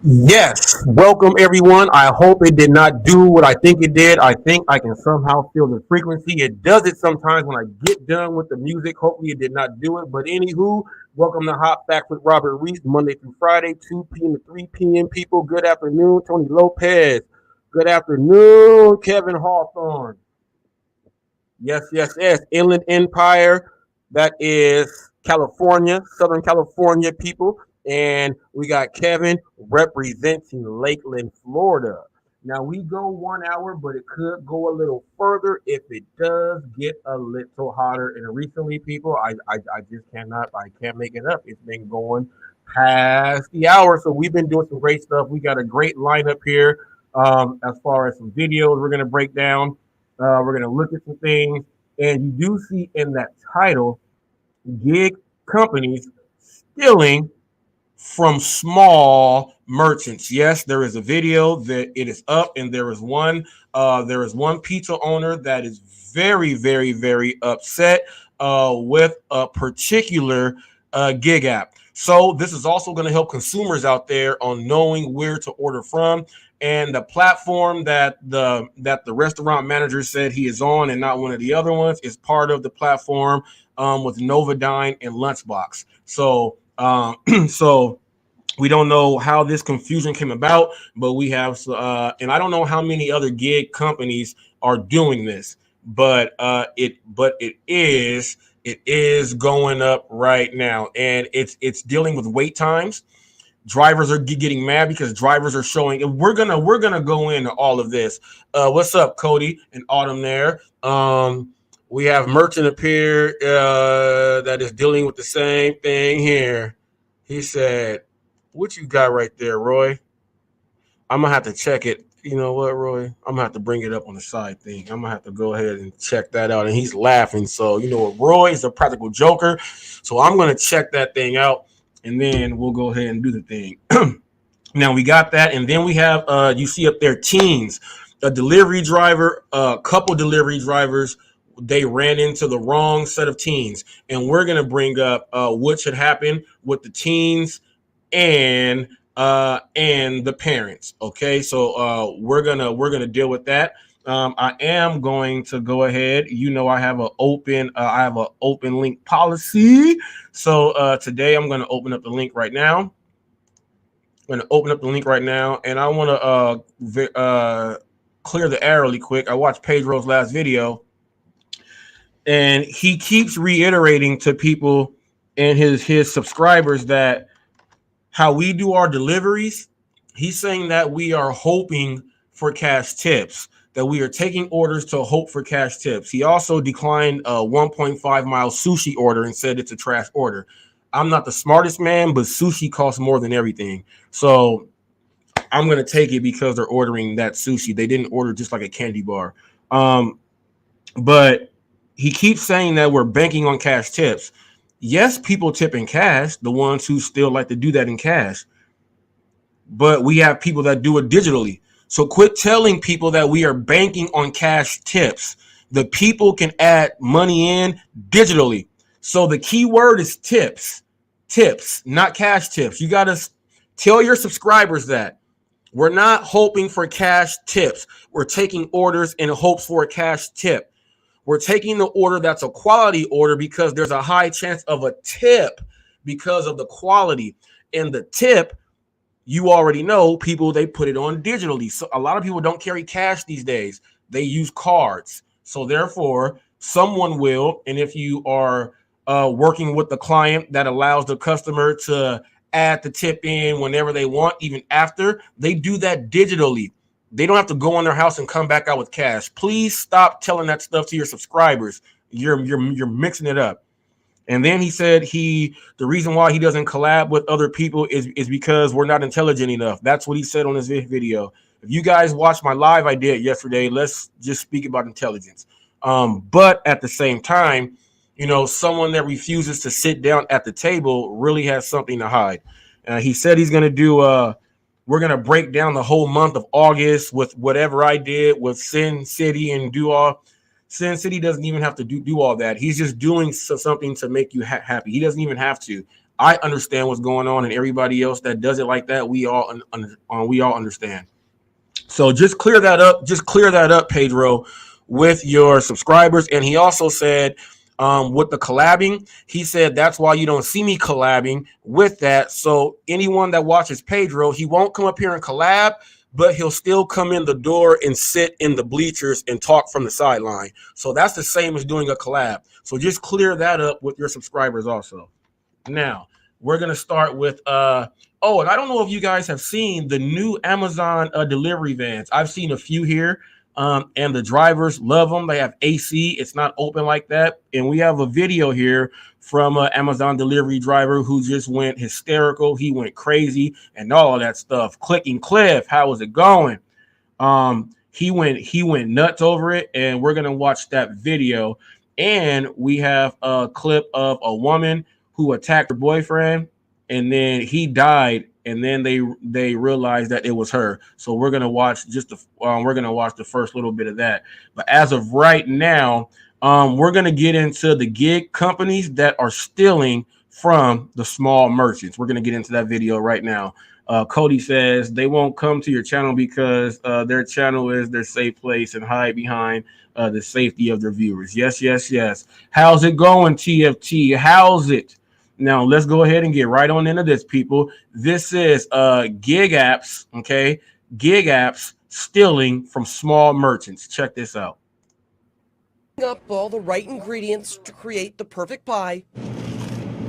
Yes, welcome everyone. I hope it did not do what I think it did. I think I can somehow feel the frequency. It does it sometimes when I get done with the music. Hopefully it did not do it. But anywho, welcome to Hot Facts with Robert Reese, Monday through Friday, 2 p.m. to 3 p.m. People, good afternoon. Tony Lopez. Good afternoon, Kevin Hawthorne. Yes, yes, yes. Inland Empire. That is California, Southern California people. And we got Kevin representing Lakeland, Florida. Now we go 1 hour, but it could go a little further if it does get a little hotter. And recently, people, I just cannot, I can't make it up. It's been going past the hour. So we've been doing some great stuff. We got a great lineup here as far as some videos we're going to break down. We're going to look at some things. And you do see in that title, gig companies stealing from small merchants. Yes, there is a video that it is up, and there is one pizza owner that is very, very, very upset with a particular gig app. So this is also going to help consumers out there on knowing where to order from. And the platform that the restaurant manager said he is on, and not one of the other ones, is part of the platform with Novadine and Lunchbox. So we don't know how this confusion came about, but we have, and I don't know how many other gig companies are doing this, but it is going up right now, and it's dealing with wait times. Drivers are getting mad because drivers are showing, and we're gonna go into all of this. What's up, Cody and Autumn? There, we have Merchant appear that is dealing with the same thing here. He said, "What you got right there, Roy?" I'm gonna have to check it. You know what, Roy? I'm gonna have to bring it up on the side thing. I'm gonna have to go ahead and check that out. And he's laughing. So you know what, Roy is a practical joker. So I'm gonna check that thing out, and then we'll go ahead and do the thing. Now we got that, and then we have you see up there teens, a delivery driver, a couple delivery drivers. They ran into the wrong set of teens, and we're gonna bring up what should happen with the teens and the parents. Okay, so we're gonna deal with that. I am going to go ahead. You know, I have an open link policy. So today I'm going to open up the link right now. I'm going to open up the link right now, and I want to clear the air really quick. I watched Pedro's last video, and he keeps reiterating to people and his subscribers that how we do our deliveries. He's saying that we are hoping for cash tips, that we are taking orders to hope for cash tips. He also declined a 1.5 mile sushi order and said it's a trash order. I'm not the smartest man, but sushi costs more than everything. So I'm going to take it because they're ordering that sushi. They didn't order just like a candy bar. But he keeps saying that we're banking on cash tips. Yes, people tip in cash, the ones who still like to do that in cash. But we have people that do it digitally. So quit telling people that we are banking on cash tips. The people can add money in digitally. So the key word is tips. Tips, not cash tips. You got to tell your subscribers that. We're not hoping for cash tips. We're taking orders in hopes for a cash tip. We're taking the order that's a quality order because there's a high chance of a tip because of the quality. And the tip, you already know, people, they put it on digitally. So a lot of people don't carry cash these days. They use cards. So therefore, someone will, and if you are working with the client that allows the customer to add the tip in whenever they want, even after, they do that digitally. They don't have to go in their house and come back out with cash. Please stop telling that stuff to your subscribers. You're mixing it up. And then he said the reason why he doesn't collab with other people is because we're not intelligent enough. That's what he said on his video. If you guys watched my live I did yesterday, let's just speak about intelligence. But at the same time, you know, someone that refuses to sit down at the table really has something to hide. He said he's going to do we're going to break down the whole month of August with whatever I did with Sin City and do all. Sin City doesn't even have to do all that. He's just doing something to make you happy. He doesn't even have to. I understand what's going on, and everybody else that does it like that, we all we all understand. So just clear that up. Just clear that up, Pedro, with your subscribers. And he also said, with the collabing, he said that's why you don't see me collabing with that. So anyone that watches Pedro, he won't come up here and collab, but he'll still come in the door and sit in the bleachers and talk from the sideline. So that's the same as doing a collab. So just clear that up with your subscribers also. Now, we're going to start with oh, and I don't know if you guys have seen the new Amazon delivery vans. I've seen a few here, and the drivers love them. They have AC. It's not open like that. And we have a video here from an Amazon delivery driver who just went hysterical. He went crazy and all of that stuff. Clicking Cliff, how is it going? He went nuts over it, and we're going to watch that video. And we have a clip of a woman who attacked her boyfriend, and then he died, and then they realized that it was her. So we're gonna watch the first little bit of that. But as of right now, we're gonna get into the gig companies that are stealing from the small merchants. We're gonna get into that video right now. Cody says they won't come to your channel because their channel is their safe place and hide behind the safety of their viewers. Yes, yes, yes. How's it going, TFT? How's it? Now, let's go ahead and get right on into this, people. This is gig apps, okay? Gig apps stealing from small merchants. Check this out. Up all the right ingredients to create the perfect pie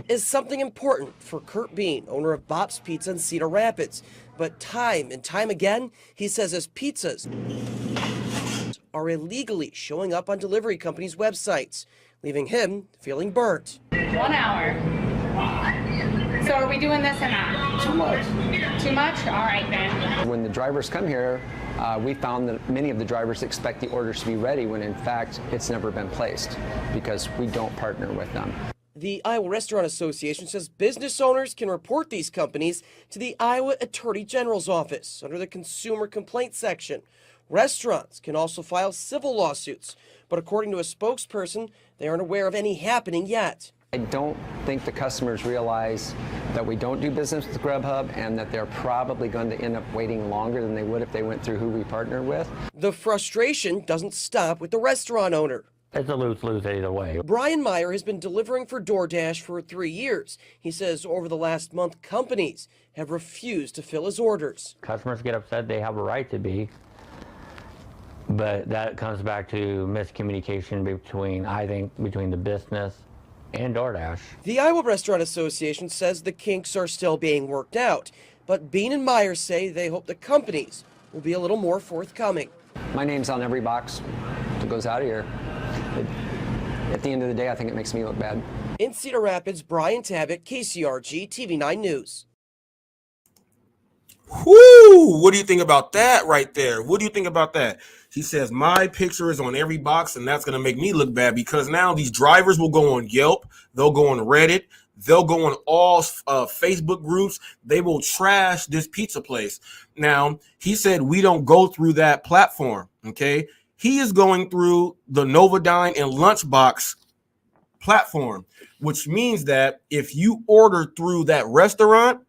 is something important for Kurt Bean, owner of Bob's Pizza in Cedar Rapids. But time and time again, he says his pizzas are illegally showing up on delivery companies' websites, leaving him feeling burnt. 1 hour. So are we doing this or not? Too much. Too much? All right then. When the drivers come here, we found that many of the drivers expect the orders to be ready when in fact it's never been placed because we don't partner with them. The Iowa Restaurant Association says business owners can report these companies to the Iowa Attorney General's office under the Consumer Complaints section. Restaurants can also file civil lawsuits, but according to a spokesperson, they aren't aware of any happening yet. I don't think the customers realize that we don't do business with Grubhub and that they're probably going to end up waiting longer than they would if they went through who we partner with. The frustration doesn't stop with the restaurant owner. It's a lose-lose either way. Brian Meyer has been delivering for DoorDash for 3 years. He says over the last month, companies have refused to fill his orders. Customers get upset, they have a right to be, but that comes back to miscommunication between the business and DoorDash. The Iowa Restaurant Association says the kinks are still being worked out, but Bean and Meyer say they hope the companies will be a little more forthcoming. My name's on every box that goes out of here. At the end of the day, I think it makes me look bad. In Cedar Rapids, Brian Tabbitt, KCRG TV9 News. Whoo! What do you think about that right there? What do you think about that? He says, my picture is on every box, and that's going to make me look bad because now these drivers will go on Yelp. They'll go on Reddit. They'll go on all Facebook groups. They will trash this pizza place. Now, he said we don't go through that platform, okay? He is going through the Novodyne and Lunchbox platform, which means that if you order through that restaurant,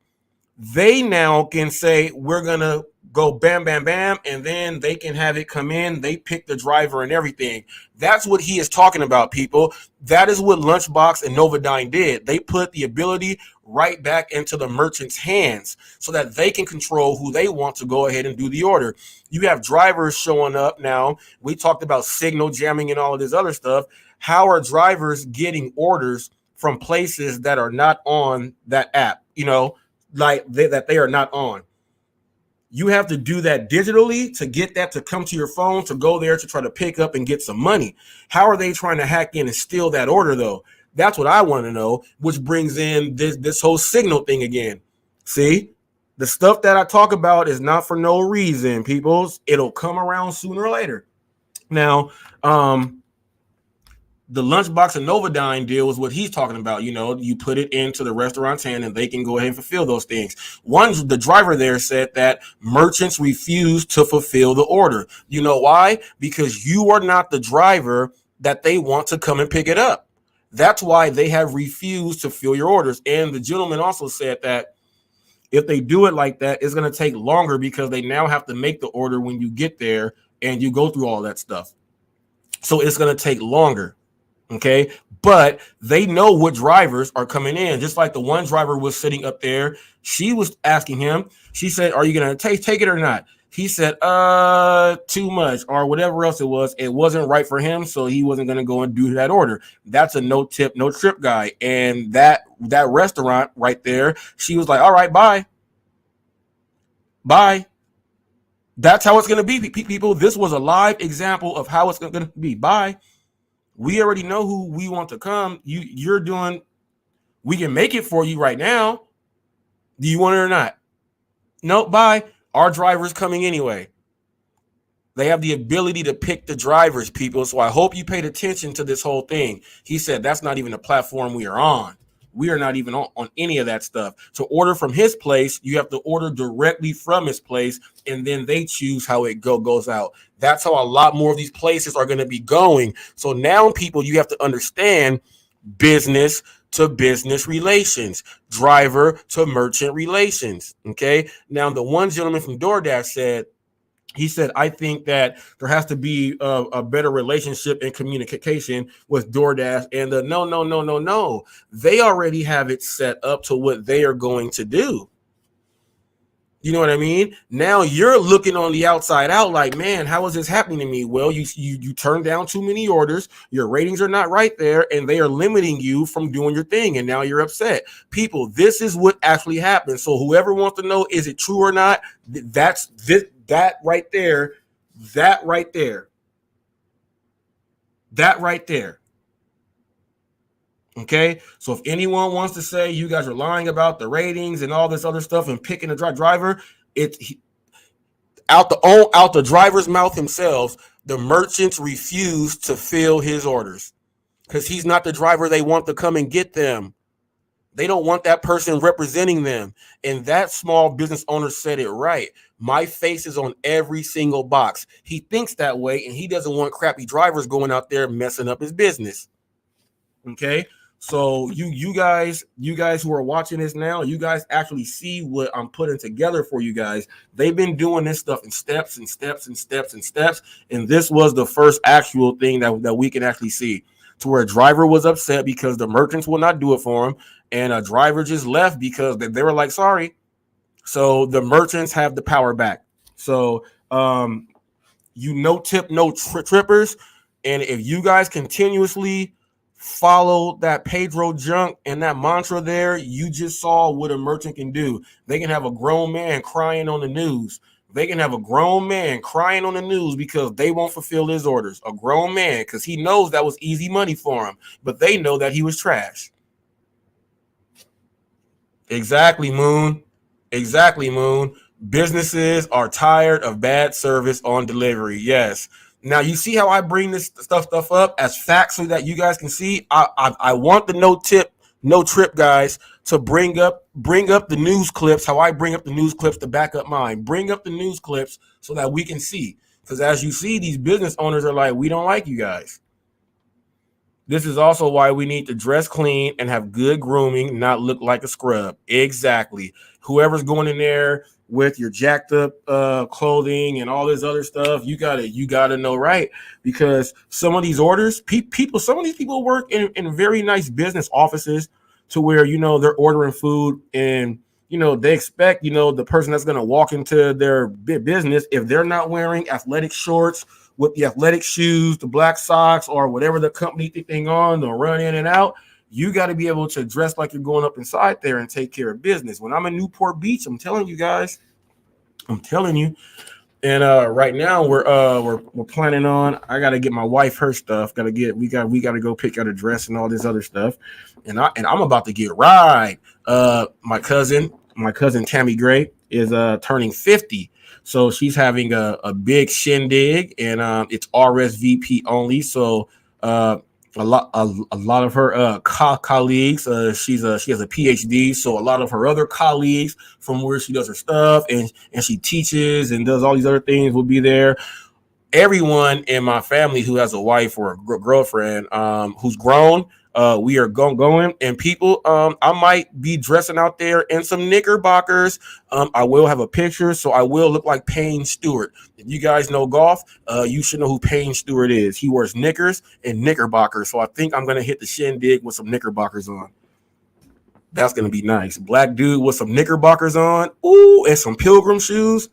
they now can say, we're going to go bam, bam, bam, and then they can have it come in. They pick the driver and everything. That's what he is talking about, people. That is what Lunchbox and Novodyne did. They put the ability right back into the merchant's hands so that they can control who they want to go ahead and do the order. You have drivers showing up now. We talked about signal jamming and all of this other stuff. How are drivers getting orders from places that are not on that app? You know, like that they are not on. You have to do that digitally to get that to come to your phone, to go there to try to pick up and get some money. How are they trying to hack in and steal that order, though? That's what I want to know, which brings in this whole signal thing again. See, the stuff that I talk about is not for no reason, peoples. It'll come around sooner or later. Now, the Lunchbox and Novodyne deal is what he's talking about. You know, you put it into the restaurant's hand and they can go ahead and fulfill those things. The driver there said that merchants refuse to fulfill the order. You know why? Because you are not the driver that they want to come and pick it up. That's why they have refused to fill your orders. And the gentleman also said that if they do it like that, it's going to take longer because they now have to make the order when you get there and you go through all that stuff. So it's going to take longer. Okay. But they know what drivers are coming in. Just like the one driver was sitting up there. She was asking him, she said, are you going to take it or not? He said, too much or whatever else it was. It wasn't right for him. So he wasn't going to go and do that order. That's a no tip, no trip guy. And that restaurant right there, she was like, all right, bye. Bye. That's how it's going to be, people. This was a live example of how it's going to be. Bye. We already know who we want to come. You're doing, we can make it for you right now. Do you want it or not? Nope, bye. Our driver's coming anyway. They have the ability to pick the drivers, people. So I hope you paid attention to this whole thing. He said that's not even a platform we are on. We are not even on any of that stuff. To order from his place, you have to order directly from his place, and then they choose how it goes out. That's how a lot more of these places are going to be going. So now, people, you have to understand business to business relations, driver to merchant relations. Okay. Now, the one gentleman from DoorDash said, he said, I think that there has to be a better relationship and communication with DoorDash. And no. They already have it set up to what they are going to do. You know what I mean? Now you're looking on the outside out like, man, how is this happening to me? Well, you turn down too many orders. Your ratings are not right there, and they are limiting you from doing your thing. And now you're upset. People, this is what actually happened. So whoever wants to know, is it true or not? That's this. That right there. Okay. So if anyone wants to say you guys are lying about the ratings and all this other stuff and picking a driver, it's out the driver's mouth himself. The merchants refuse to fill his orders because he's not the driver they want to come and get them. They don't want that person representing them. And that small business owner said it right. My face is on every single box. He thinks that way, and he doesn't want crappy drivers going out there messing up his business. Okay? So you guys who are watching this now, you guys actually see what I'm putting together for you guys. They've been doing this stuff in steps and steps and steps and steps. And this was the first actual thing that we can actually see, to where a driver was upset because the merchants will not do it for him. And a driver just left because they were like, sorry. So the merchants have the power back. So no tip, no trippers. And if you guys continuously follow that Pedro junk and that mantra there, you just saw what a merchant can do. They can have a grown man crying on the news. They can have a grown man crying on the news because they won't fulfill his orders. A grown man, because he knows that was easy money for him, but they know that he was trash. Exactly, Moon. Businesses are tired of bad service on delivery. Yes. Now you see how I bring this stuff up as facts so that you guys can see. I want the no tip, no trip guys to bring up the news clips. How I bring up the news clips to back up mine. Bring up the news clips so that we can see. Because as you see, these business owners are like, we don't like you guys. This is also why we need to dress clean and have good grooming, not look like a scrub. Exactly. Whoever's going in there with your jacked up clothing and all this other stuff, you gotta know right, because some of these orders, some of these people work in very nice business offices to where they're ordering food and they expect the person that's going to walk into their business, if they're not wearing athletic shorts with the athletic shoes, the black socks, or whatever the company thing on, they'll run in and out. You got to be able to dress like you're going up inside there and take care of business. When I'm in Newport Beach, I'm telling you. And right now we're planning on. I got to get my wife her stuff. We got to go pick out a dress and all this other stuff. And I'm about to get right. My cousin Tammy Gray is turning 50. So she's having a big shindig, and it's RSVP only. So a lot of her colleagues, she has a PhD. So a lot of her other colleagues from where she does her stuff and she teaches and does all these other things will be there. Everyone in my family who has a wife or a girlfriend who's grown, We are going, and people, I might be dressing out there in some knickerbockers. I will have a picture, so I will look like Payne Stewart. If you guys know golf, you should know who Payne Stewart is. He wears knickers and knickerbockers, so I think I'm gonna hit the shindig with some knickerbockers on. That's gonna be nice. Black dude with some knickerbockers on, ooh, and some pilgrim shoes.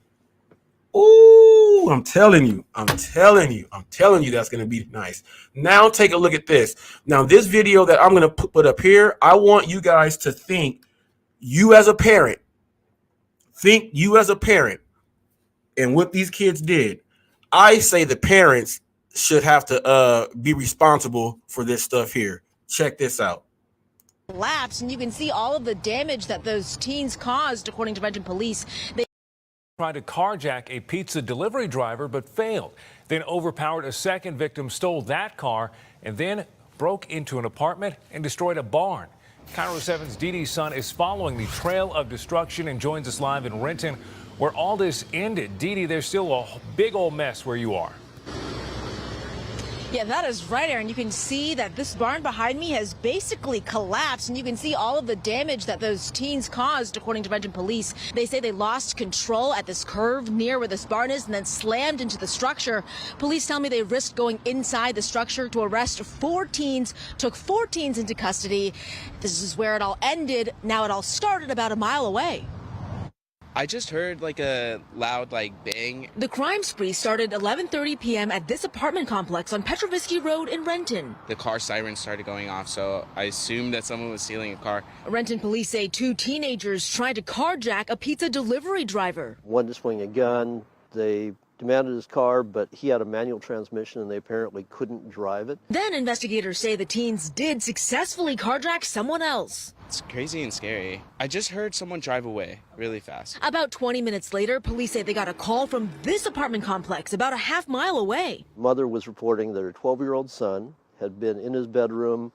Ooh, I'm telling you, that's going to be nice. Now take a look at this. Now, this video that I'm going to put up here, I want you guys to think you as a parent, and what these kids did. I say the parents should have to be responsible for this stuff here. Check this out. Collapse, and you can see all of the damage that those teens caused, according to Renton police. They tried to carjack a pizza delivery driver but failed. Then overpowered a second victim, stole that car, and then broke into an apartment and destroyed a barn. Cairo 7's Dee Sun is following the trail of destruction and joins us live in Renton, where all this ended. Dee, there's still a big old mess where you are. Yeah, that is right, Aaron. You can see that this barn behind me has basically collapsed, and you can see all of the damage that those teens caused, according to Renton police. They say they lost control at this curve near where this barn is and then slammed into the structure. Police tell me they risked going inside the structure to arrest 4 teens, took 4 teens into custody. This is where it all ended. Now it all started about a mile away. I just heard like a loud bang. The crime spree started 11:30 p.m. at this apartment complex on Petrovisky Road in Renton. The car siren started going off, so I assumed that someone was stealing a car. Renton police say 2 teenagers tried to carjack a pizza delivery driver. One to swing a gun. They demanded his car, but he had a manual transmission and they apparently couldn't drive it. Then investigators say the teens did successfully carjack someone else. It's crazy and scary. I just heard someone drive away really fast. About 20 minutes later, police say they got a call from this apartment complex about a half-mile away. Mother was reporting that her 12-year-old son had been in his bedroom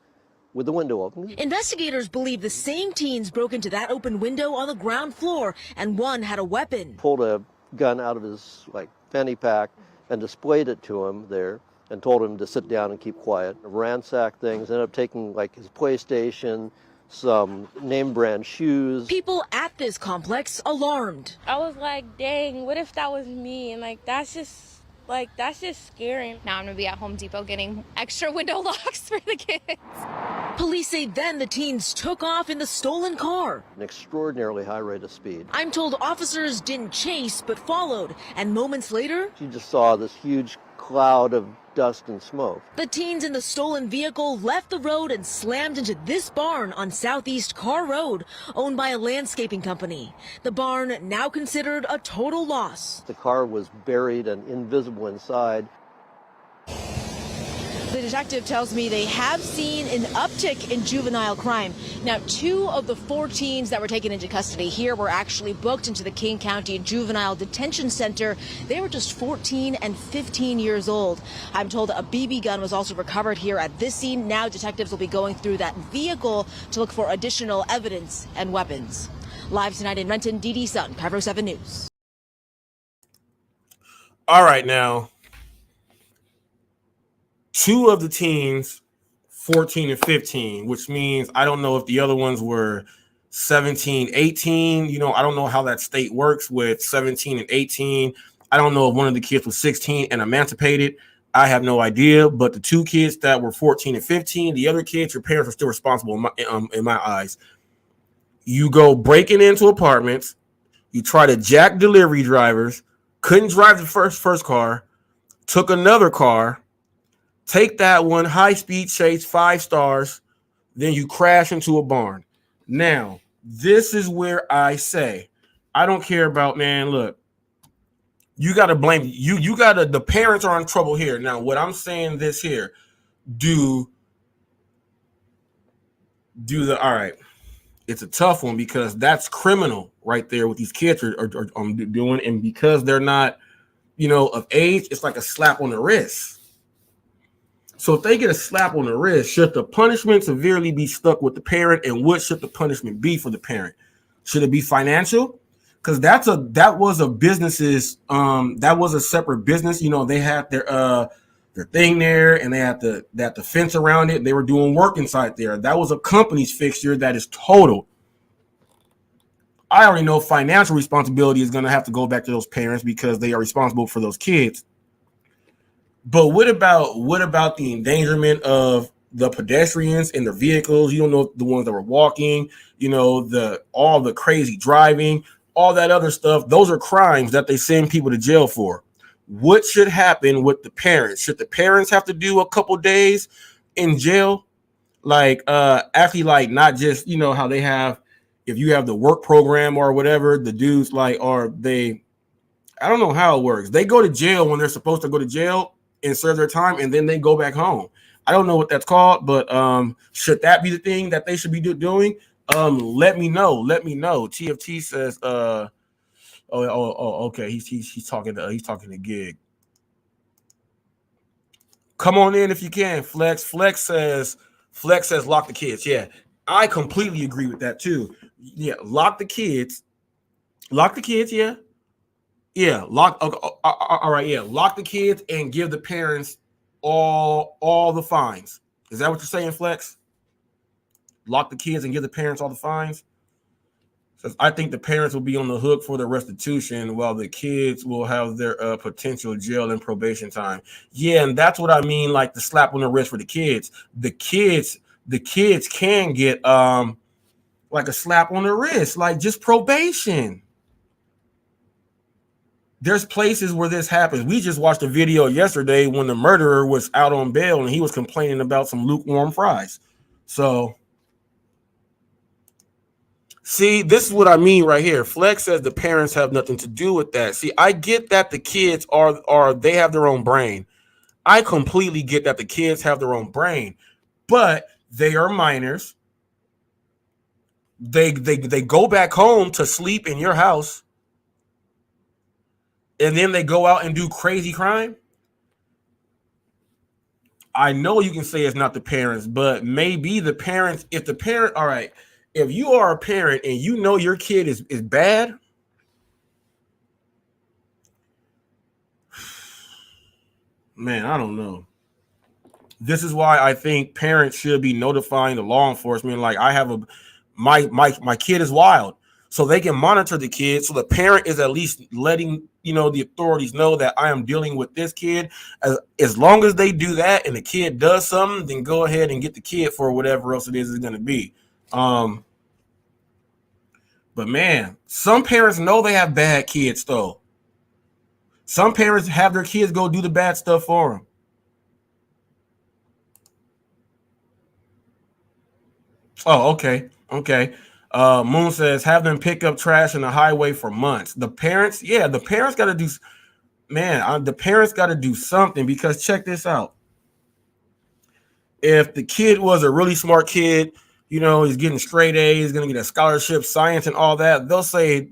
with the window open. Investigators believe the same teens broke into that open window on the ground floor, and one had a weapon. Pulled a gun out of his fanny pack and displayed it to him there and told him to sit down and keep quiet. Ransacked things, ended up taking his PlayStation, some name brand shoes. People at this complex alarmed. I was like, dang, what if that was me? And that's just scary. Now I'm gonna be at Home Depot getting extra window locks for the kids. Police say then the teens took off in the stolen car. An extraordinarily high rate of speed. I'm told officers didn't chase but followed, and moments later, you just saw this huge cloud of dust and smoke. The teens in the stolen vehicle left the road and slammed into this barn on Southeast Carr Road, owned by a landscaping company. The barn now considered a total loss. The car was buried and invisible inside. The detective tells me they have seen an uptick in juvenile crime. Now, 2 of the 4 teens that were taken into custody here were actually booked into the King County Juvenile Detention Center. They were just 14 and 15 years old. I'm told a BB gun was also recovered here at this scene. Now detectives will be going through that vehicle to look for additional evidence and weapons. Live tonight in Renton, Dee Sun, Cairo 7 News. All right, now. 2 of the teens, 14 and 15, which means I don't know if the other ones were 17, 18. I don't know how that state works with 17 and 18. I don't know if one of the kids was 16 and emancipated. I have no idea. But the 2 kids that were 14 and 15, the other kids, your parents are still responsible in my eyes. You go breaking into apartments. You try to jack delivery drivers. Couldn't drive the first car. Took another car. Take that one, high-speed chase, 5 stars, then you crash into a barn. Now, this is where I say, I don't care about, man, look, you got to blame, you got to, the parents are in trouble here. Now, what I'm saying this here, all right, it's a tough one because that's criminal right there what these kids are doing. And because they're not, of age, it's like a slap on the wrist. So if they get a slap on the wrist, should the punishment severely be stuck with the parent, and what should the punishment be for the parent? Should it be financial? Because that was a separate business. They had their thing there, and they had the fence around it. They were doing work inside there. That was a company's fixture that is total. I already know financial responsibility is going to have to go back to those parents because they are responsible for those kids. But what about the endangerment of the pedestrians in their vehicles? You don't know the ones that were walking, all the crazy driving, all that other stuff. Those are crimes that they send people to jail for. What should happen with the parents? Should the parents have to do a couple days in jail? Actually, not just, how they have, if you have the work program or whatever, the dudes I don't know how it works. They go to jail when they're supposed to go to jail and serve their time, and then they go back home. I don't know what that's called, but should that be the thing that they should be doing? Let me know. TFT says, okay. He's talking to Gig. Come on in if you can, Flex. Flex says lock the kids. Yeah, I completely agree with that too. Yeah, lock the kids. Yeah. Yeah, lock. Okay, all right, yeah, lock the kids and give the parents all the fines. Is that what you're saying, Flex? Lock the kids and give the parents all the fines. Says, I think the parents will be on the hook for the restitution, while the kids will have their potential jail and probation time. Yeah, and that's what I mean, like the slap on the wrist for the kids. The kids can get like a slap on the wrist, like just probation. There's places where this happens. We just watched a video yesterday when the murderer was out on bail and he was complaining about some lukewarm fries. So, see, this is what I mean right here. Flex says the parents have nothing to do with that. See, I get that the kids they have their own brain. I completely get that the kids have their own brain, but they are minors. They go back home to sleep in your house, and then they go out and do crazy crime. I know you can say it's not the parents, but maybe the parents, all right, if you are a parent and you know your kid is bad, man, I don't know. This is why I think parents should be notifying the law enforcement. Like, I have my kid is wild, so they can monitor the kid. So the parent is at least letting the authorities know that I am dealing with this kid. As long as they do that and the kid does something, then go ahead and get the kid for whatever else it is going to be. But man, some parents know they have bad kids though. Some parents have their kids go do the bad stuff for them. Oh, okay. Moon says have them pick up trash in the highway for months. The parents got to do. Man, the parents got to do something, because check this out. If the kid was a really smart kid, he's getting straight A's, going to get a scholarship, science, and all that. They'll say,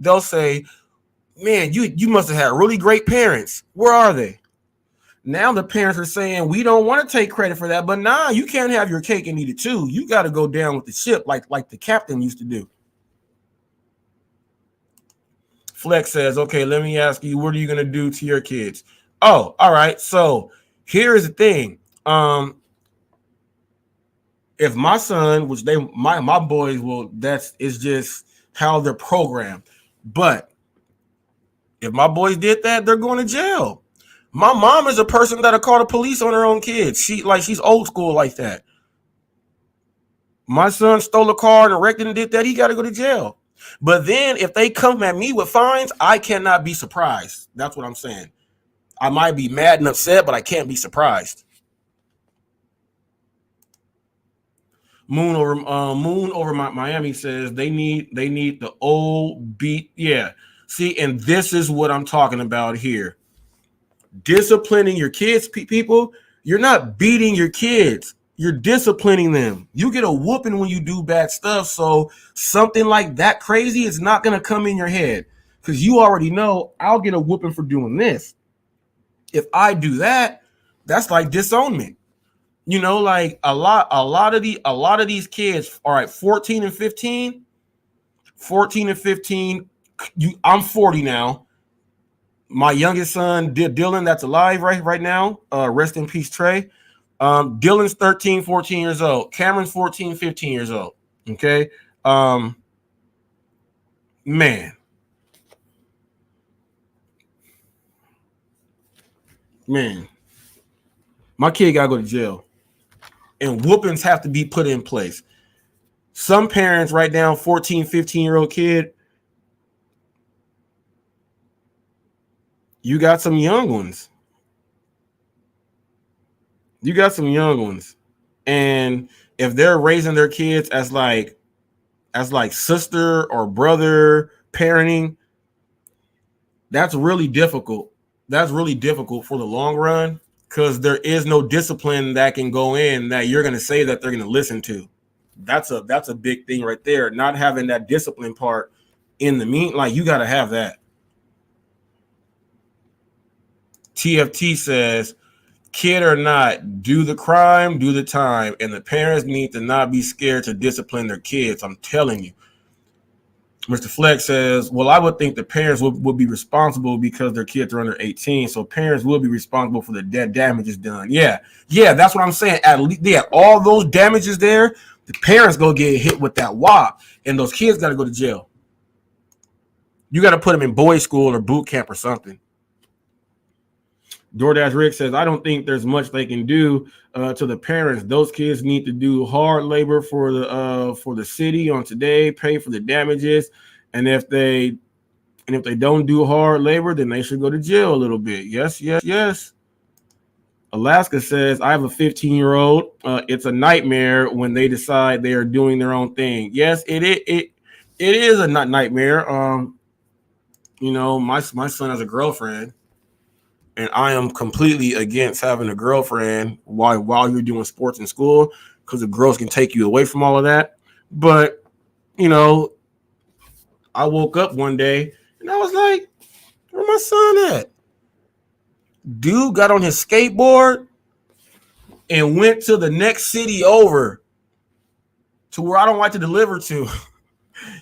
man, you must have had really great parents. Where are they? Now the parents are saying, we don't want to take credit for that, but nah, you can't have your cake and eat it too. You got to go down with the ship like the captain used to do. Flex says, okay, let me ask you, what are you going to do to your kids? Oh, all right. So here's the thing. If my son, which my boys will, is just how they're programmed. But if my boys did that, they're going to jail. My mom is a person that'll call the police on her own kids. She's old school like that. My son stole a car and wrecked it and did that. He got to go to jail. But then if they come at me with fines, I cannot be surprised. That's what I'm saying. I might be mad and upset, but I can't be surprised. Moon over Miami says they need the old beat. Yeah. See, and this is what I'm talking about here. Disciplining your kids, people. You're not beating your kids. You're disciplining them. You get a whooping when you do bad stuff. So something like that crazy is not going to come in your head, because you already know I'll get a whooping for doing this. If I do that, that's like disownment. Like a lot of these kids, all right, 14 and 15. I'm 40 now. My youngest son, Dylan, that's alive right now. Rest in peace, Trey. Dylan's 13, 14 years old. Cameron's 14, 15 years old. Okay. Man. My kid got to go to jail. And whoopings have to be put in place. Some parents right now, 14, 15-year-old kid, you got some young ones. And if they're raising their kids as like sister or brother parenting, that's really difficult. That's really difficult for the long run because there is no discipline that can go in that you're going to say that they're going to listen to. That's a big thing right there. Not having that discipline part in the like you got to have that. TFT says, kid or not, do the crime, do the time, and the parents need to not be scared to discipline their kids. I'm telling you. Mr. Flex says, well, I would think the parents would be responsible because their kids are under 18, so parents will be responsible for the damages done. Yeah, that's what I'm saying. At least, all those damages there, the parents go get hit with that wop, and those kids got to go to jail. You got to put them in boys' school or boot camp or something. DoorDash Rick says, I don't think there's much they can do to the parents. Those kids need to do hard labor for the city on today, pay for the damages, and if they don't do hard labor, then they should go to jail a little bit. Yes. Alaska says, I have a 15-year-old. It's a nightmare when they decide they are doing their own thing. Yes, it is a nightmare. My son has a girlfriend. And I am completely against having a girlfriend while you're doing sports in school because the girls can take you away from all of that. But, I woke up one day and I was like, where my son at? Dude got on his skateboard and went to the next city over to where I don't like to deliver to.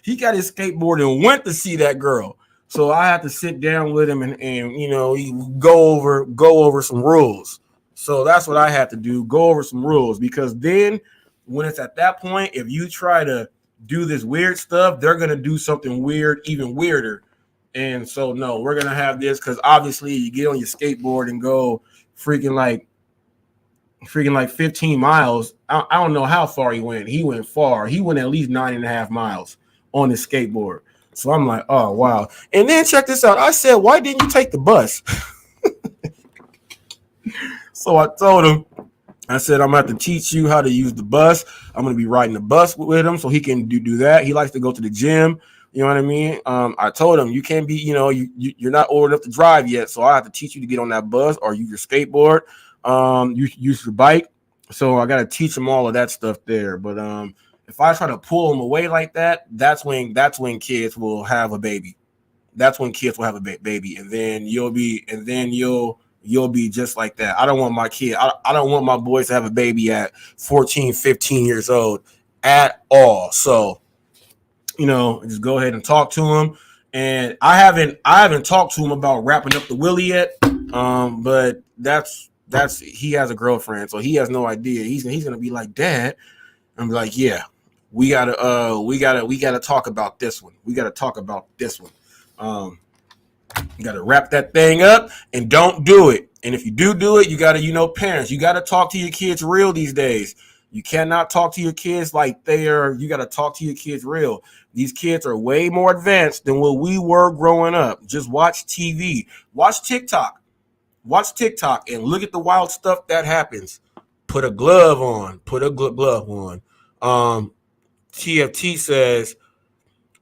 He got his skateboard and went to see that girl. So I had to sit down with him and go over some rules. So that's what I had to do, go over some rules, because then when it's at that point, if you try to do this weird stuff, they're going to do something weird, even weirder. And so, no, we're going to have this because obviously you get on your skateboard and go freaking like 15 miles. I don't know how far he went. He went far. He went at least 9.5 miles on his skateboard. So I'm like, oh, wow. And then check this out. I said, why didn't you take the bus? So I told him, I said, I'm going to have to teach you how to use the bus. I'm going to be riding the bus with him so he can do that. He likes to go to the gym. You know what I mean? I told him, you can't be, you're not old enough to drive yet. So I have to teach you to get on that bus or use your skateboard. You use your bike. So I got to teach him all of that stuff there. But if I try to pull them away like that, that's when kids will have a baby. That's when kids will have a baby, and then you'll be just like that. I don't want my kid. I don't want my boys to have a baby at 14, 15 years old at all. So, just go ahead and talk to him. And I haven't talked to him about wrapping up the willy yet. But that's he has a girlfriend, so he has no idea. He's gonna be like, Dad. I'm like, yeah. We gotta talk about this one. You gotta wrap that thing up and don't do it. And if you do it, you gotta, parents, you gotta talk to your kids real these days. You cannot talk to your kids like you gotta talk to your kids real. These kids are way more advanced than what we were growing up. Just watch TV, watch TikTok and look at the wild stuff that happens. Put a glove on. TFT says,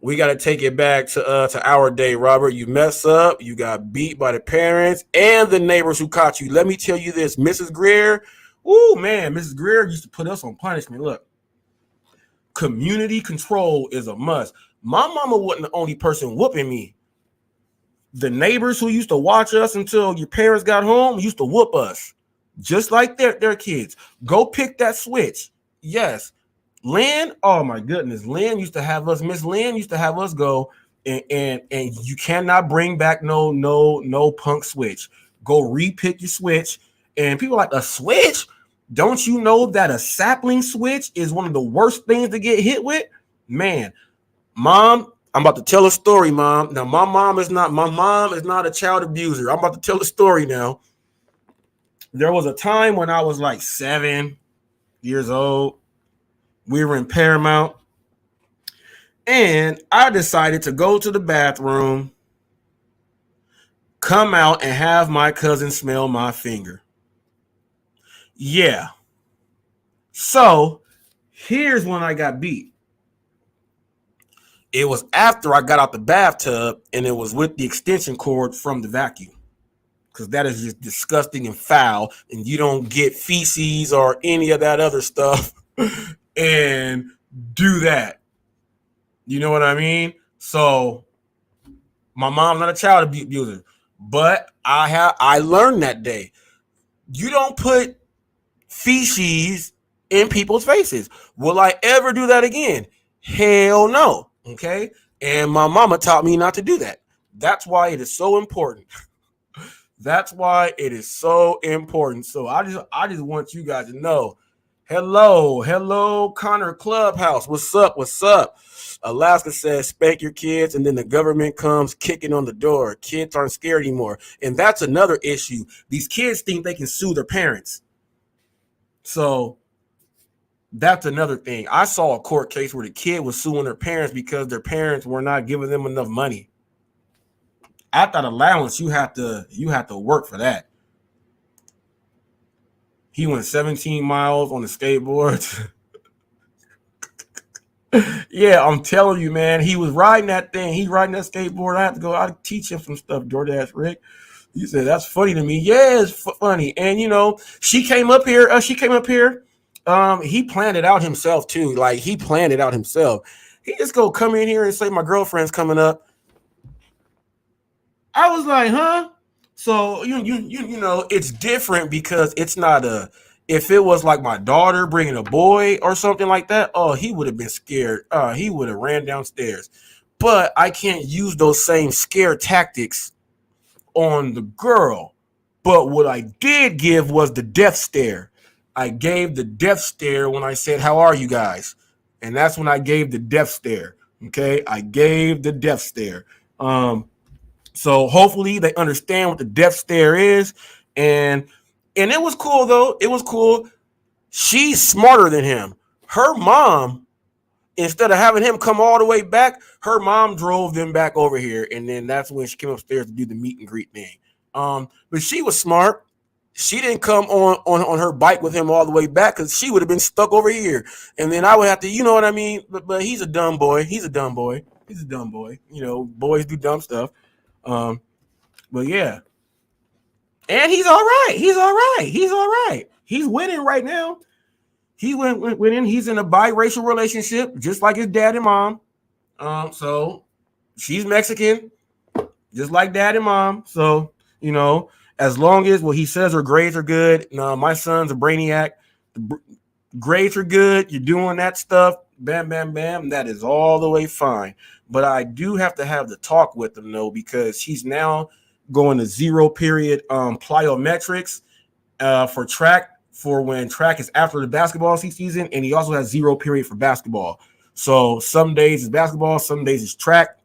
we got to take it back to our day, Robert. You mess up. You got beat by the parents and the neighbors who caught you. Let me tell you this, Mrs. Greer. Oh, man, Mrs. Greer used to put us on punishment. Look, community control is a must. My mama wasn't the only person whooping me. The neighbors who used to watch us until your parents got home used to whoop us, just like their kids. Go pick that switch. Yes. Lynn, oh my goodness. Miss Lynn used to have us go and you cannot bring back no punk switch. Go repick your switch. And people are like, a switch? Don't you know that a sapling switch is one of the worst things to get hit with? Man, Mom, I'm about to tell a story, Mom. Now, my mom is not a child abuser. I'm about to tell a story now. There was a time when I was like 7 years old. We were in Paramount. And I decided to go to the bathroom, come out, and have my cousin smell my finger. Yeah. So here's when I got beat. It was after I got out the bathtub, and it was with the extension cord from the vacuum. Because that is just disgusting and foul, and you don't get feces or any of that other stuff and do that. You know what I mean? So my mom's not a child abuser, but I learned that day. You don't put feces in people's faces. Will I ever do that again? Hell no. Okay. And my mama taught me not to do that. That's why it is so important. That's why it is so important. So I just want you guys to know. Hello, Connor Clubhouse. What's up? Alaska says spank your kids, and then the government comes kicking on the door. Kids aren't scared anymore. And that's another issue. These kids think they can sue their parents. So that's another thing. I saw a court case where the kid was suing their parents because their parents were not giving them enough money. At that allowance, you have to work for that. He went 17 miles on the skateboard. Yeah, I'm telling you, man. He was riding that thing. He riding that skateboard. I have to go. I teach him some stuff, DoorDash Rick. He said, that's funny to me. Yeah, it's funny. And, she came up here. He planned it out himself, too. Like, he planned it out himself. He just go come in here and say, my girlfriend's coming up. I was like, huh? So, you know, it's different because it's not if it was like my daughter bringing a boy or something like that, oh, he would have been scared. He would have ran downstairs. But I can't use those same scare tactics on the girl. But what I did give was the death stare. I gave the death stare when I said, how are you guys? And that's when I gave the death stare. Okay, I gave the death stare. So hopefully they understand what the death stare is. And it was cool, though. It was cool. She's smarter than him. Her mom, instead of having him come all the way back, her mom drove them back over here. And then that's when she came upstairs to do the meet and greet thing. But she was smart. She didn't come on her bike with him all the way back because she would have been stuck over here. And then I would have to, you know what I mean? But he's a dumb boy. He's a dumb boy. You know, boys do dumb stuff. But yeah. And he's all right. He's winning right now. He's winning. He's in a biracial relationship, just like his dad and mom. So she's Mexican, just like dad and mom. So, you know, as long as he says her grades are good. No, my son's a brainiac. Grades are good. You're doing that stuff. Bam, bam, bam. That is all the way fine. But I do have to have the talk with him, though, because he's now going to 0 period plyometrics for track, for when track is after the basketball season. And he also has 0 period for basketball. So some days it's basketball, some days it's track.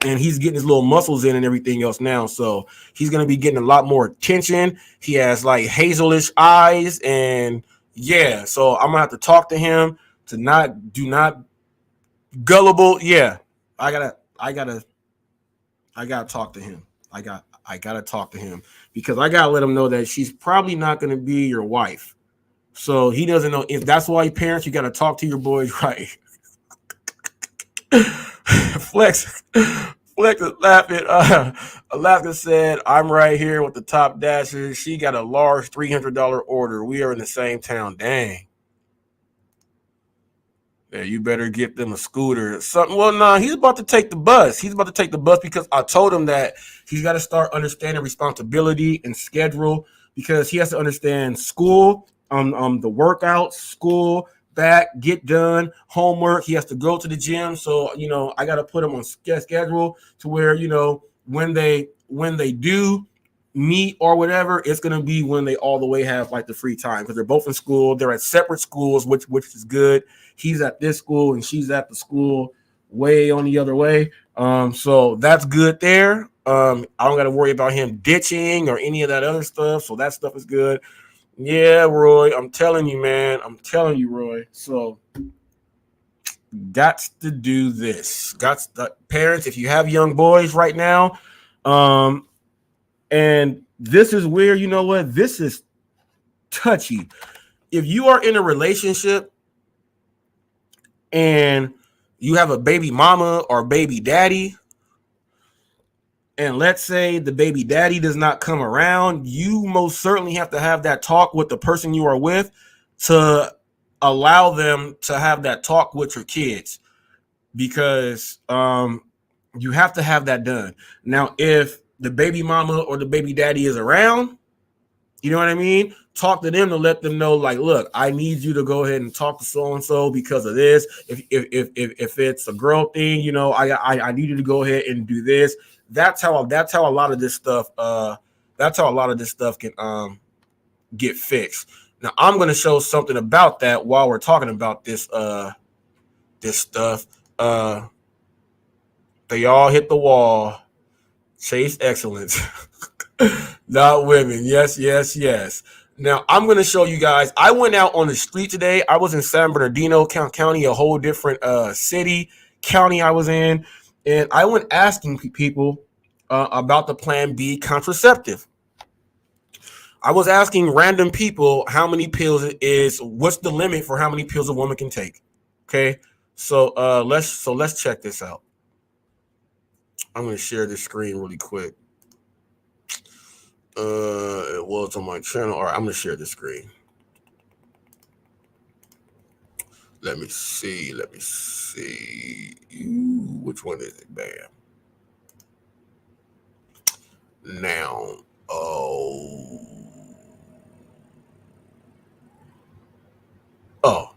And he's getting his little muscles in and everything else now. So he's going to be getting a lot more attention. He has like hazelish eyes. And yeah, so I'm going to have to talk to him to do not gullible. Yeah, I gotta talk to him. I gotta talk to him because I gotta let him know that she's probably not going to be your wife. So he doesn't know. If that's why parents, you got to talk to your boys right. Flex is laughing. Alaska said, I'm right here with the top dasher. She got a large $300 order. We are in the same town. Dang. Yeah, you better get them a scooter or something. Well, no, he's about to take the bus. Because I told him that he's got to start understanding responsibility and schedule because he has to understand school, the workouts, school, back, get done, homework. He has to go to the gym. So, I got to put him on schedule to where, when they do meet or whatever, it's going to be when they all the way have like the free time, because they're both in school. They're at separate schools, which is good. He's at this school and she's at the school way on the other way. So that's good there. I don't got to worry about him ditching or any of that other stuff. So that stuff is good. Yeah, Roy, I'm telling you, man. I'm telling you, Roy. So got to do this. Parents, if you have young boys right now, and this is where, you know what? This is touchy. If you are in a relationship and you have a baby mama or baby daddy, and let's say the baby daddy does not come around, you most certainly have to have that talk with the person you are with to allow them to have that talk with your kids, because you have to have that done. Now, if the baby mama or the baby daddy is around, you know what I mean? Talk to them to let them know, like, look, I need you to go ahead and talk to so-and-so because of this. If it's a girl thing, I need you to go ahead and do this. That's how a lot of this stuff can get fixed. Now I'm going to show something about that while we're talking about this stuff. They all hit the wall. Chase excellence. Not women. Yes. Now, I'm going to show you guys. I went out on the street today. I was in San Bernardino County, a whole different county I was in. And I went asking people about the Plan B contraceptive. I was asking random people how many pills it is. What's the limit for how many pills a woman can take? Okay. So let's check this out. I'm going to share this screen really quick. It was on my channel. All right, I'm gonna share the screen. Let me see. Ooh, which one is it? Bam. Now,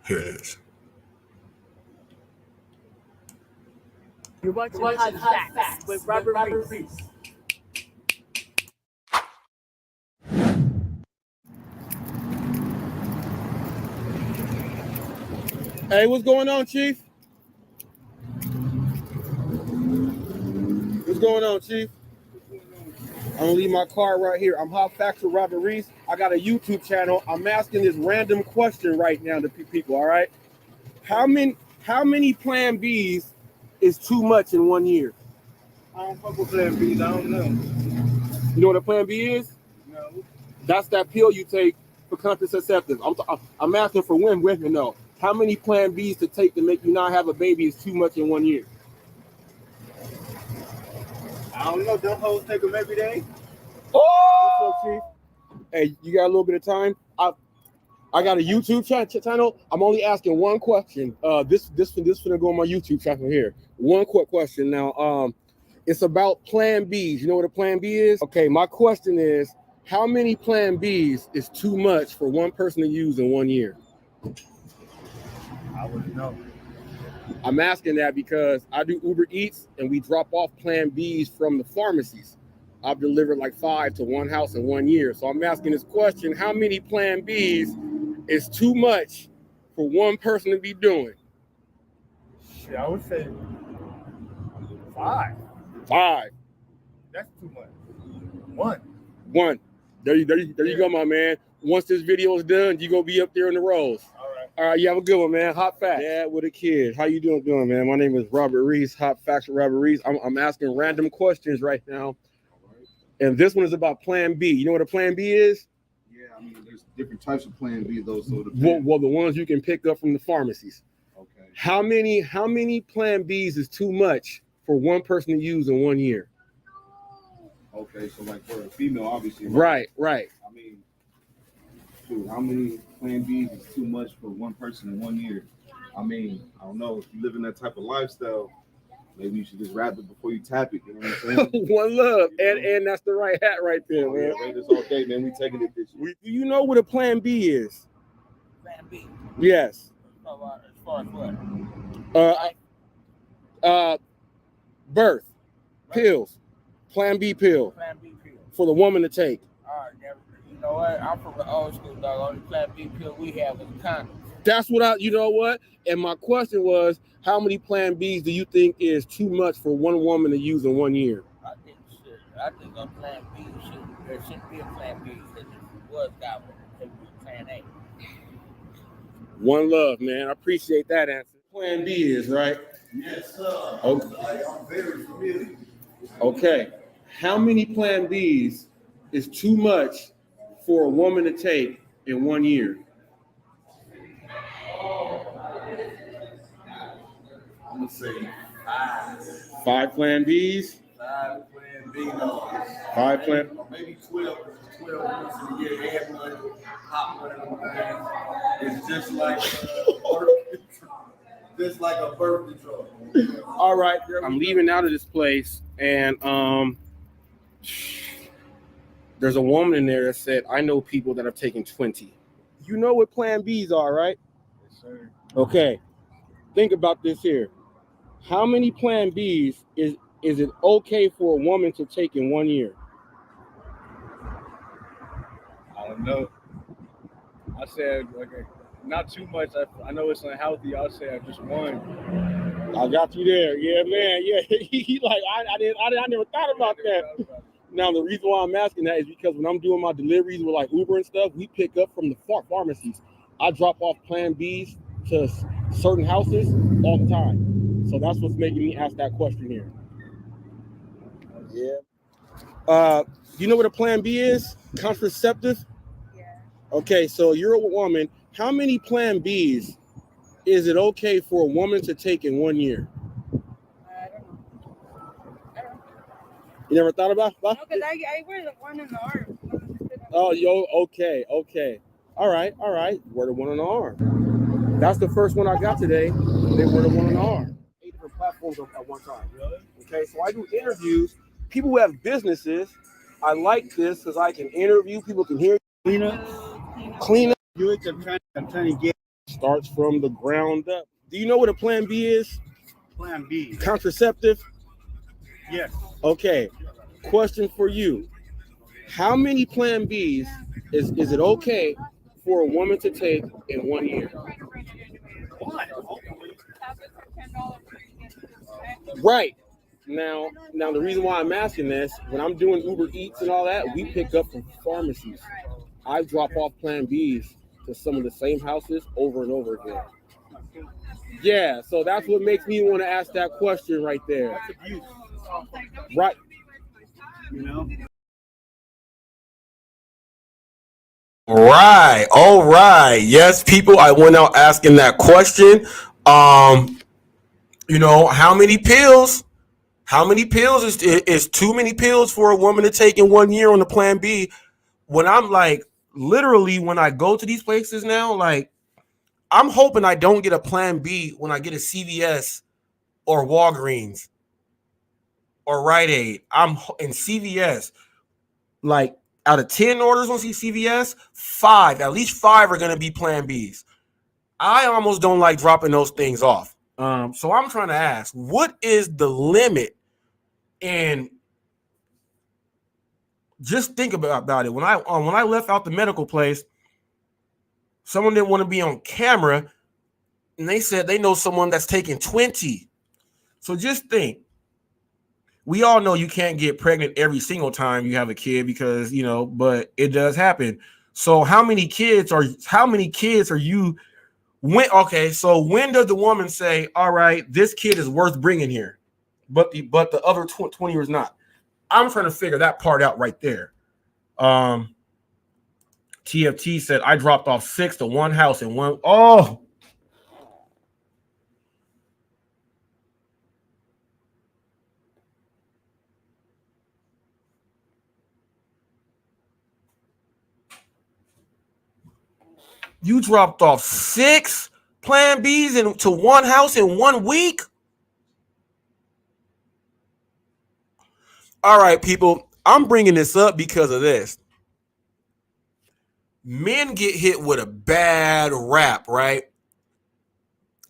here it is. You're watching Hot Facts with Robert Reese. Hey, what's going on, Chief? What's going on, Chief? I'm gonna leave my car right here. I'm Hot Facts with Robert Reese. I got a YouTube channel. I'm asking this random question right now to people. All right, how many Plan Bs is too much in 1 year? I don't fuck with Plan Bs. I don't know. You know what a Plan B is? No. That's that pill you take for contraceptives. I'm asking for women know. How many Plan Bs to take to make you not have a baby is too much in 1 year? I don't know. Them hoes take them every day. Oh! What's up, Chief? Hey, you got a little bit of time? I got a YouTube channel. I'm only asking one question. This finna go on my YouTube channel here. One quick question. Now, it's about Plan Bs. You know what a Plan B is? Okay, my question is, how many Plan Bs is too much for one person to use in 1 year? I wouldn't know. I'm asking that because I do Uber Eats and we drop off Plan Bs from the pharmacies. I've delivered like 5 to one house in 1 year. So I'm asking this question, how many Plan Bs is too much for one person to be doing? Shit, I would say 5. 5. That's too much. 1. 1. There you go, my man. Once this video is done, you gonna be up there in the rows. All right, you have a good one, man. Hot Facts. Yeah, with a kid. How you doing, man? My name is Robert Reese. Hot Facts with Robert Reese. I'm asking random questions right now. And this one is about Plan B. You know what a Plan B is? Yeah, I mean, there's different types of Plan B, though. So well, the ones you can pick up from the pharmacies. Okay. How many Plan Bs is too much for one person to use in 1 year? Okay, so like for a female, obviously. Right. I mean, shoot, how many Plan Bs is too much for one person in 1 year? I mean, I don't know. If you live in that type of lifestyle, maybe you should just wrap it before you tap it. You know what I'm saying? One love, and that's the right hat right there, man. Yeah, this all day, man. We taking it this year. Do you know what a Plan B is? Plan B. Yes. As far as what? Birth, pills, Plan B pill Plan B pill. for the woman to take. All right, you know what? I'm from the old school, dog. Only Plan B pill we have is condoms. That's what you know what? And my question was, how many Plan Bs do you think is too much for one woman to use in 1 year? I think a Plan B there shouldn't be a Plan B. Because if it was got one, it would be Plan A. One love, man. I appreciate that answer. Plan B is, right? Yes, sir. Okay. I'm very familiar. Okay. How many Plan Bs is too much for a woman to take in 1 year? I'm gonna say 5. 5 Plan Bs? 5 Plan B, no. 5 Plan. Maybe 12. 12 months in the year, add money, hot money. It's just like a birth control. All right, I'm leaving out of this place, and there's a woman in there that said, I know people that have taken 20. You know what Plan Bs are, right? Yes, sir. Okay. Think about this here. How many Plan Bs is it okay for a woman to take in 1 year? I don't know. I said not too much. I know it's unhealthy. I'll say just 1. I got you there. Yeah, man. Yeah, he like I never thought about that. Now the reason why I'm asking that is because when I'm doing my deliveries with like Uber and stuff, we pick up from the pharmacies. I drop off Plan Bs to certain houses all the time. So that's what's making me ask that question here. Yeah. You know what a Plan B is? Contraceptive? Yeah. Okay, so you're a woman. How many Plan Bs is it okay for a woman to take in 1 year? I don't know. You never thought about No, because I wear the one in the arm. Oh, okay. All right. Wear the one on the arm. That's the first one I got today. They wear the one on the arm. 8 different platforms at one time. Really? Okay, so I do interviews. People who have businesses, I like this because I can interview. People can hear. Clean up. I'm trying to get. Starts from the ground up. Do you know what a Plan B is? Plan B. Contraceptive? Yes. Okay. Question for you. How many Plan Bs is it okay for a woman to take in 1 year? Right. Now the reason why I'm asking this, when I'm doing Uber Eats and all that, we pick up from pharmacies. I drop off Plan Bs to some of the same houses over and over again. Yeah, so that's what makes me want to ask that question right there. That's abuse. Right. You know? All right. Yes, people, I went out asking that question. How many pills? How many pills is too many pills for a woman to take in 1 year on the Plan B? When I'm like, literally, when I go to these places now, like, I'm hoping I don't get a Plan B when I get a CVS or Walgreens or Rite Aid. I'm in CVS, like, out of 10 orders on CVS, at least 5 are going to be Plan Bs. I almost don't like dropping those things off. So I'm trying to ask, what is the limit? And just think about it. When I left out the medical place, someone didn't want to be on camera, and they said they know someone that's taking 20. So just think. We all know you can't get pregnant every single time you have a kid because, but it does happen. So how many kids are you when does the woman say, all right, this kid is worth bringing here, but the other 20 years not? I'm trying to figure that part out right there. TFT said I dropped off 6 to one house and one. Oh, you dropped off 6 Plan Bs into one house in 1 week? All right, people, I'm bringing this up because of this. Men get hit with a bad rap, right?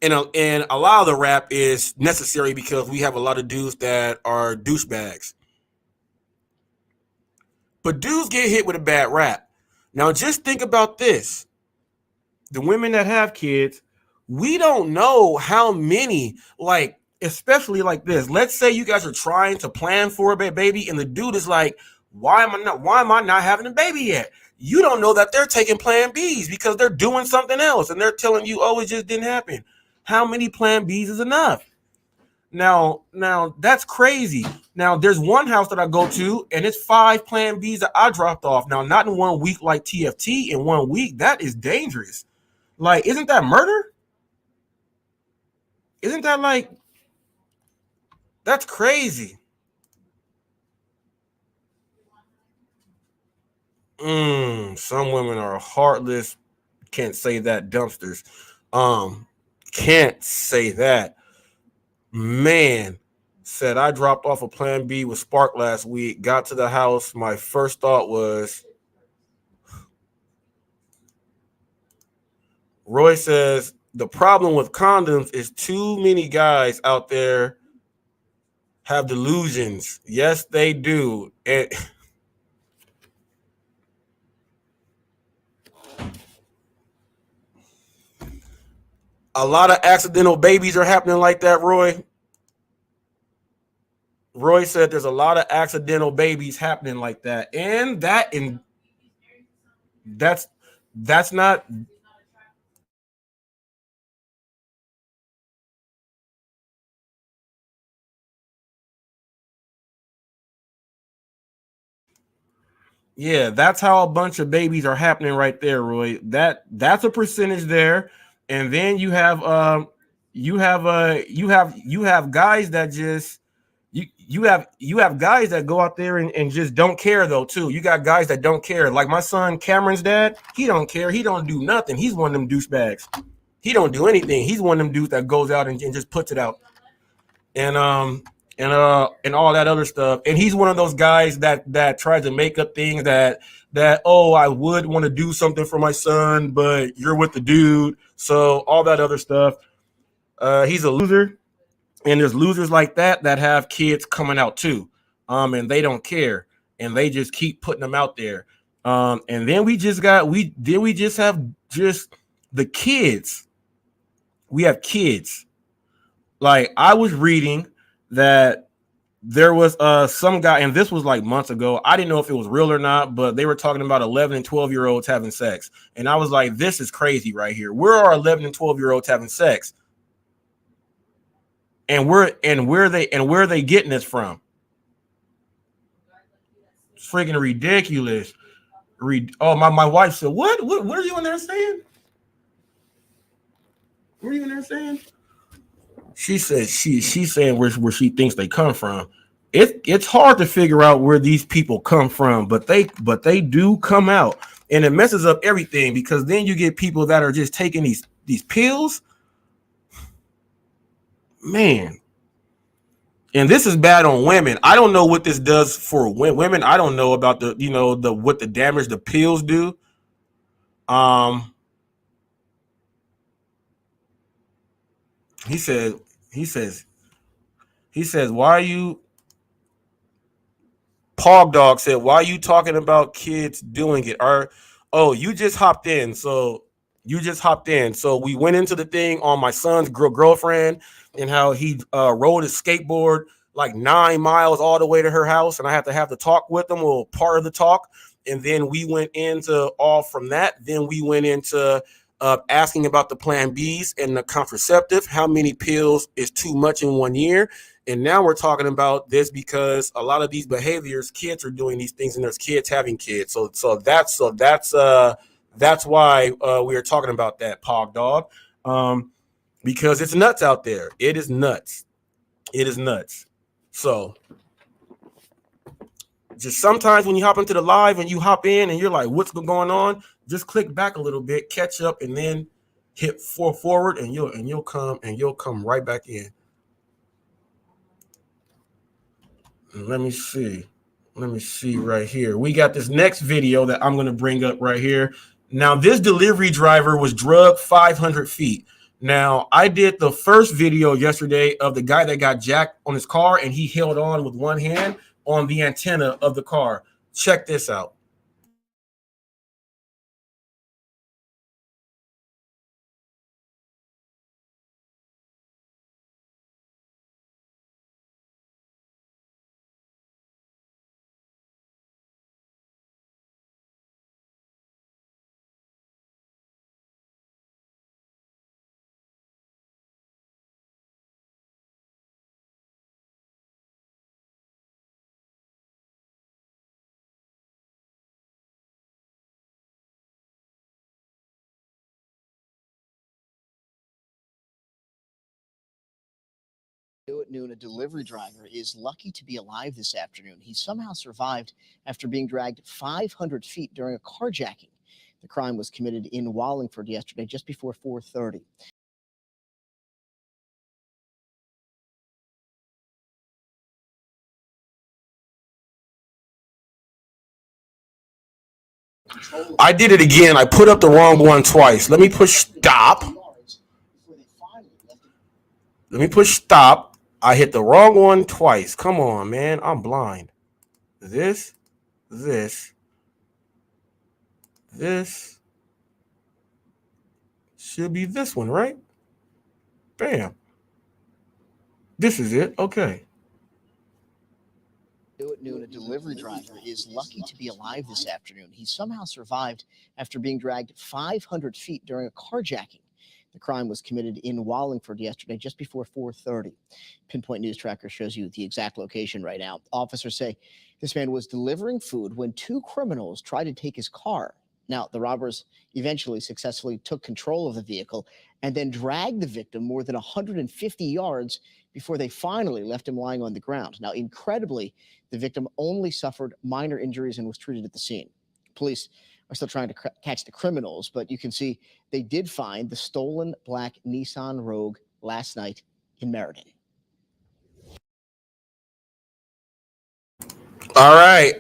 And a lot of the rap is necessary because we have a lot of dudes that are douchebags. But dudes get hit with a bad rap. Now just think about this. The women that have kids, we don't know how many, like, especially like this. Let's say you guys are trying to plan for a baby, and the dude is like, why am I not having a baby yet? You don't know that they're taking plan Bs because they're doing something else and they're telling you, oh, it just didn't happen. How many plan Bs is enough? Now that's crazy. Now there's one house that I go to, and it's 5 plan Bs that I dropped off. Now, not in 1 week like TFT. In 1 week, that is dangerous. Like, isn't that murder? Isn't that like, that's crazy. Some women are heartless. Can't say that, dumpsters. Can't say that. Man, said I dropped off a plan B with Spark last week. Got to the house. My first thought was, Roy says, the problem with condoms is too many guys out there have delusions. Yes, they do. And a lot of accidental babies are happening like that, Roy. Roy said there's a lot of accidental babies happening like that. And that's not. Yeah, that's how a bunch of babies are happening right there, Roy. That's a percentage there. And then you have guys that just you have guys that go out there and just don't care though too. You got guys that don't care. Like my son Cameron's dad, he don't care. He don't do nothing. He's one of them douchebags. He don't do anything. He's one of them dudes that goes out and just puts it out. And all that other stuff. And he's one of those guys that tries to make up things that oh, I would want to do something for my son, but you're with the dude. So all that other stuff. He's a loser. And there's losers like that have kids coming out too. And they don't care. And they just keep putting them out there. And then we just have the kids. We have kids. Like, I was reading that there was some guy, and this was like months ago. I didn't know if it was real or not, but they were talking about 11 and 12-year-olds having sex. And I was like, this is crazy right here. Where are 11 and 12-year-olds having sex? And where are they getting this from? It's freaking ridiculous. My wife said, what are you in there saying? What are you in there saying? She said she's saying where she thinks they come from. It's hard to figure out where these people come from, but they do come out, and it messes up everything because then you get people that are just taking these pills, man. And this is bad on women. I don't know what this does for women. I don't know about what the damage the pills do. He says, why are you, Pog Dog said, why are you talking about kids doing it? You just hopped in. So we went into the thing on my son's girlfriend and how he rode his skateboard like 9 miles all the way to her house. And I had to have the talk with him, or part of the talk. And then we went into all from that. Then we went into asking about the plan Bs and the contraceptive. How many pills is too much in 1 year? And now we're talking about this because a lot of these behaviors, kids are doing these things, and there's kids having kids. So that's why we are talking about that, Pog Dog, because it's nuts out there. It is nuts. So just sometimes when you hop into the live and you hop in and you're like, what's going on? Just click back a little bit, catch up, and then hit forward, and you'll come right back in. Let me see right here. We got this next video that I'm going to bring up right here. Now, this delivery driver was drugged 500 feet. Now, I did the first video yesterday of the guy that got jacked on his car, and he held on with one hand on the antenna of the car. Check this out. At noon, a delivery driver is lucky to be alive this afternoon. He somehow survived after being dragged 500 feet during a carjacking. The crime was committed in Wallingford yesterday, just before 4:30. I did it again. I put up the wrong one twice. Let me push stop. Let me push stop. I hit the wrong one twice. Come on, man. I'm blind. This should be this one, right? Bam. This is it. Okay. At noon, a delivery driver is lucky to be alive this afternoon. He somehow survived after being dragged 500 feet during a carjacking. The crime was committed in Wallingford yesterday, just before 4:30. Pinpoint News Tracker shows you the exact location right now. Officers say this man was delivering food when two criminals tried to take his car. Now, the robbers eventually successfully took control of the vehicle and then dragged the victim more than 150 yards before they finally left him lying on the ground. Now, incredibly, the victim only suffered minor injuries and was treated at the scene. Police are still trying to catch the criminals, but you can see they did find the stolen black Nissan Rogue last night in Meriden. All right.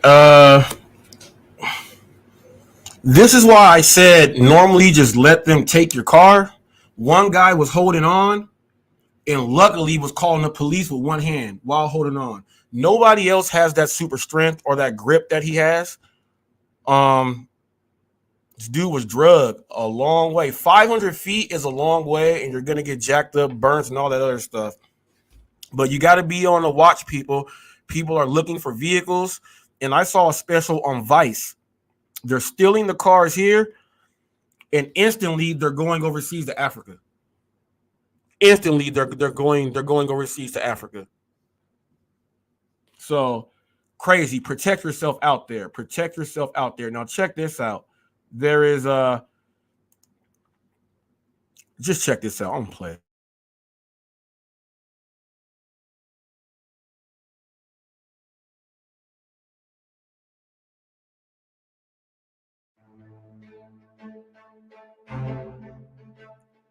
This is why I said normally just let them take your car. One guy was holding on and luckily was calling the police with one hand while holding on. Nobody else has that super strength or that grip that he has. This dude was drugged a long way. 500 feet is a long way, and you're going to get jacked up, burns, and all that other stuff. But you got to be on the watch, people. People are looking for vehicles, and I saw a special on Vice. They're stealing the cars here, and instantly they're going overseas to Africa. Instantly, they're going overseas to Africa. So crazy. Protect yourself out there. Protect yourself out there. Now check this out. There is just check this out. I'm gonna play it.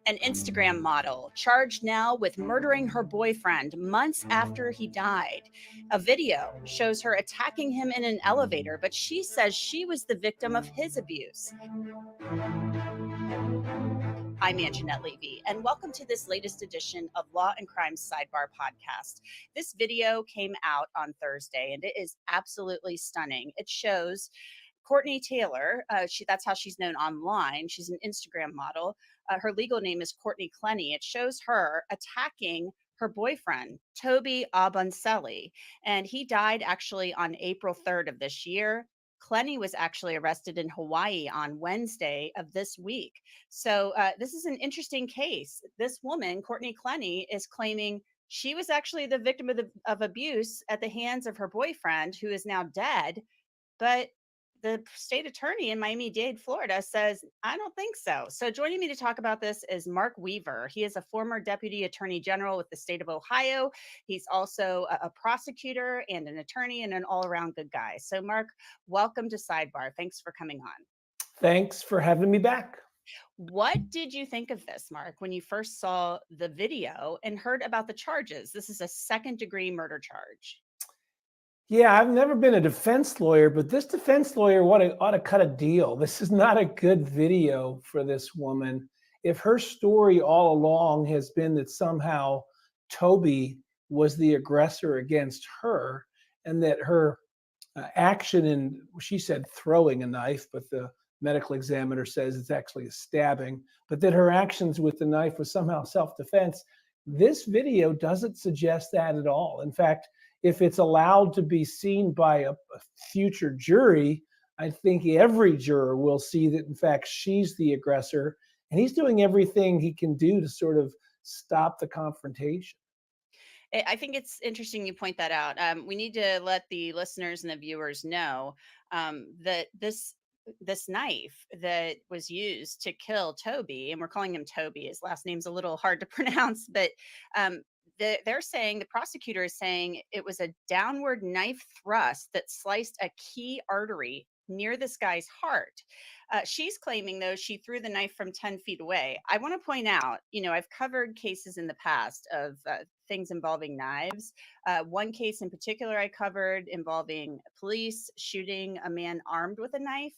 An Instagram model charged now with murdering her boyfriend months after he died. A video shows her attacking him in an elevator, but she says she was the victim of his abuse. I'm Anjanette Levy, and welcome to this latest edition of Law and Crime Sidebar Podcast. This video came out on Thursday, and it is absolutely stunning. It shows Courtney Taylor, that's how she's known online. She's an Instagram model. Her legal name is Courtney Clenny. It shows her attacking her boyfriend, Toby Abonselli, and he died actually on April 3rd of this year. Clenny was actually arrested in Hawaii on Wednesday of this week. So this is an interesting case. This woman, Courtney Clenny, is claiming she was actually the victim of abuse at the hands of her boyfriend, who is now dead. But the state attorney in Miami-Dade, Florida, says, I don't think so. So joining me to talk about this is Mark Weaver. He is a former deputy attorney general with the state of Ohio. He's also a prosecutor and an attorney and an all-around good guy. So Mark, welcome to Sidebar. Thanks for coming on. Thanks for having me back. What did you think of this, Mark, when you first saw the video and heard about the charges? This is a second-degree murder charge. Yeah, I've never been a defense lawyer, but this defense lawyer ought to cut a deal. This is not a good video for this woman. if her story all along has been that somehow Toby was the aggressor against her, and that her action in, she said throwing a knife, but the medical examiner says it's actually a stabbing, but that her actions with the knife was somehow self-defense. This video doesn't suggest that at all. In fact, if it's allowed to be seen by a future jury, I think every juror will see that, in fact, she's the aggressor, and he's doing everything he can do to sort of stop the confrontation. I think it's interesting you point that out. We need to let the listeners and the viewers know that this knife that was used to kill Toby, and we're calling him Toby, his last name's a little hard to pronounce, but they're saying, the prosecutor is saying, it was a downward knife thrust that sliced a key artery near this guy's heart. She's claiming, though, she threw the knife from 10 feet away. I want to point out, I've covered cases in the past of things involving knives. One case in particular I covered involving police shooting a man armed with a knife.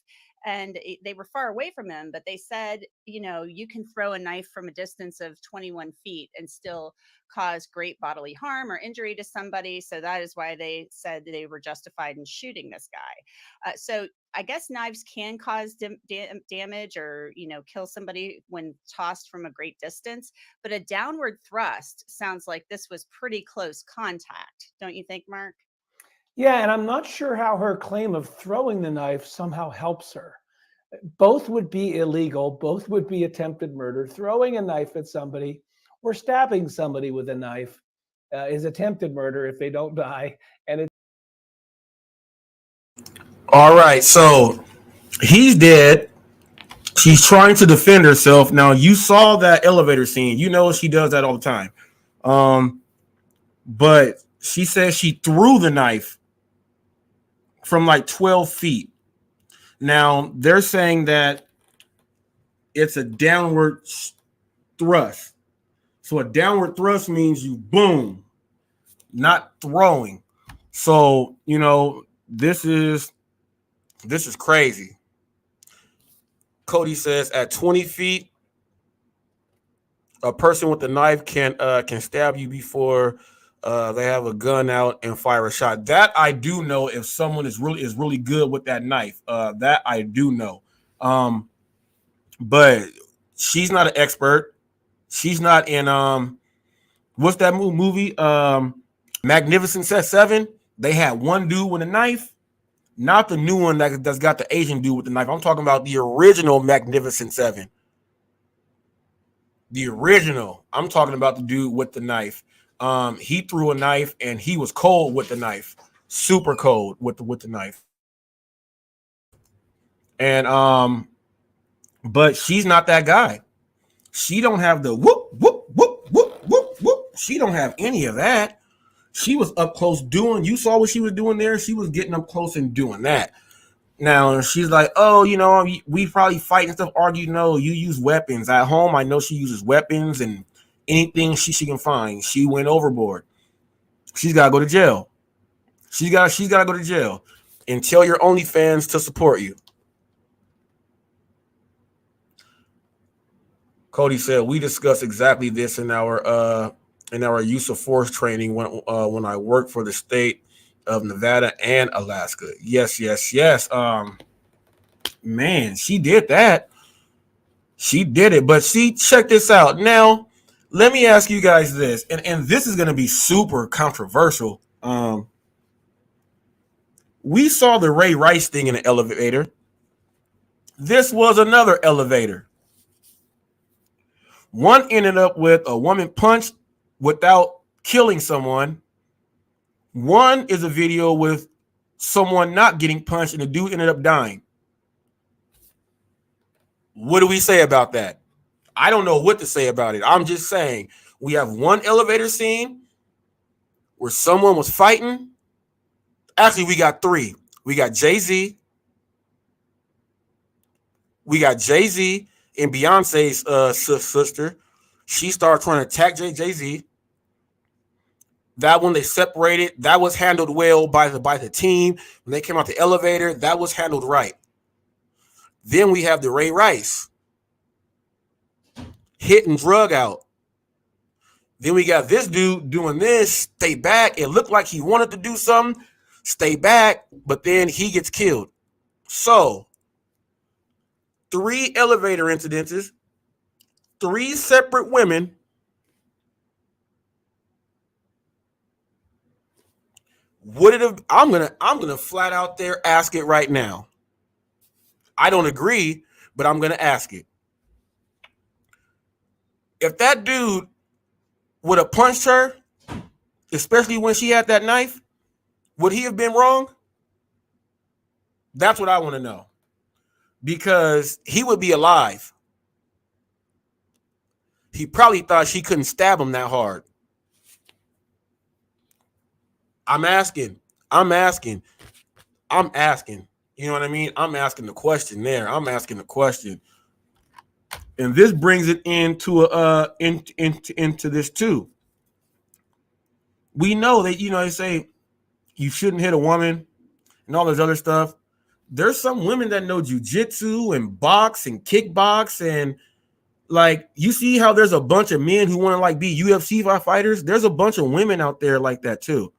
And they were far away from him, but they said, you can throw a knife from a distance of 21 feet and still cause great bodily harm or injury to somebody. So that is why they said they were justified in shooting this guy. So I guess knives can cause damage or, kill somebody when tossed from a great distance. But a downward thrust sounds like this was pretty close contact. Don't you think, Mark? Yeah, and I'm not sure how her claim of throwing the knife somehow helps her. Both would be illegal. Both would be attempted murder. Throwing a knife at somebody or stabbing somebody with a knife is attempted murder if they don't die. And it's All right, so he's dead. She's trying to defend herself. Now, you saw that elevator scene. You know she does that all the time. But she says she threw the knife from like 12 feet. Now, they're saying that it's a downward thrust. So a downward thrust means you boom, not throwing. So, this is crazy. Cody says at 20 feet, a person with a knife can stab you before they have a gun out and fire a shot. That I do know. If someone is really good with that knife, that I do know. But she's not an expert. She's not in what's that movie? Magnificent Seven. They had one dude with a knife, not the new one that's got the Asian dude with the knife. I'm talking about the original Magnificent Seven. The original. I'm talking about the dude with the knife. He threw a knife and he was cold with the knife, super cold with the knife. And but she's not that guy. She don't have the whoop whoop whoop whoop whoop whoop. She don't have any of that. She was up close doing. You saw what she was doing there. She was getting up close and doing that. Now she's like, oh, we probably fight and stuff. Argue, no, you use weapons at home. I know she uses weapons and anything she can find. She went overboard. She's got to go to jail. She's got to go to jail and tell your OnlyFans to support you. Cody said we discussed exactly this in our use of force training when I worked for the state of Nevada and Alaska. Yes. Man, she did that. She did it. But see, check this out. Now, let me ask you guys this, and this is going to be super controversial. We saw the Ray Rice thing in an elevator. This was another elevator. One ended up with a woman punched without killing someone. One is a video with someone not getting punched and the dude ended up dying. What do we say about that? I don't know what to say about it. I'm just saying we have one elevator scene where someone was fighting. Actually, we got three. We got Jay-Z. We got Jay-Z and Beyonce's sister. She started trying to attack Jay-Z. That one they separated. That was handled well by the team. When they came out the elevator, that was handled right. Then we have the Ray Rice. hit and drug out. Then we got this dude doing this, stay back. It looked like he wanted to do something, stay back, but then he gets killed. So, 3 elevator incidences, 3 separate women. Would it have? I'm gonna flat out there ask it right now. I don't agree, but I'm gonna ask it. If that dude would have punched her, especially when she had that knife, would he have been wrong? That's what I want to know. Because he would be alive. He probably thought she couldn't stab him that hard. I'm asking. You know what I mean? I'm asking the question there. I'm asking the question. And this brings it into this too. We know that, they say you shouldn't hit a woman and all this other stuff. There's some women that know jujitsu and box and kickbox, and like, you see how there's a bunch of men who want to like be UFC fighters. There's a bunch of women out there like that too.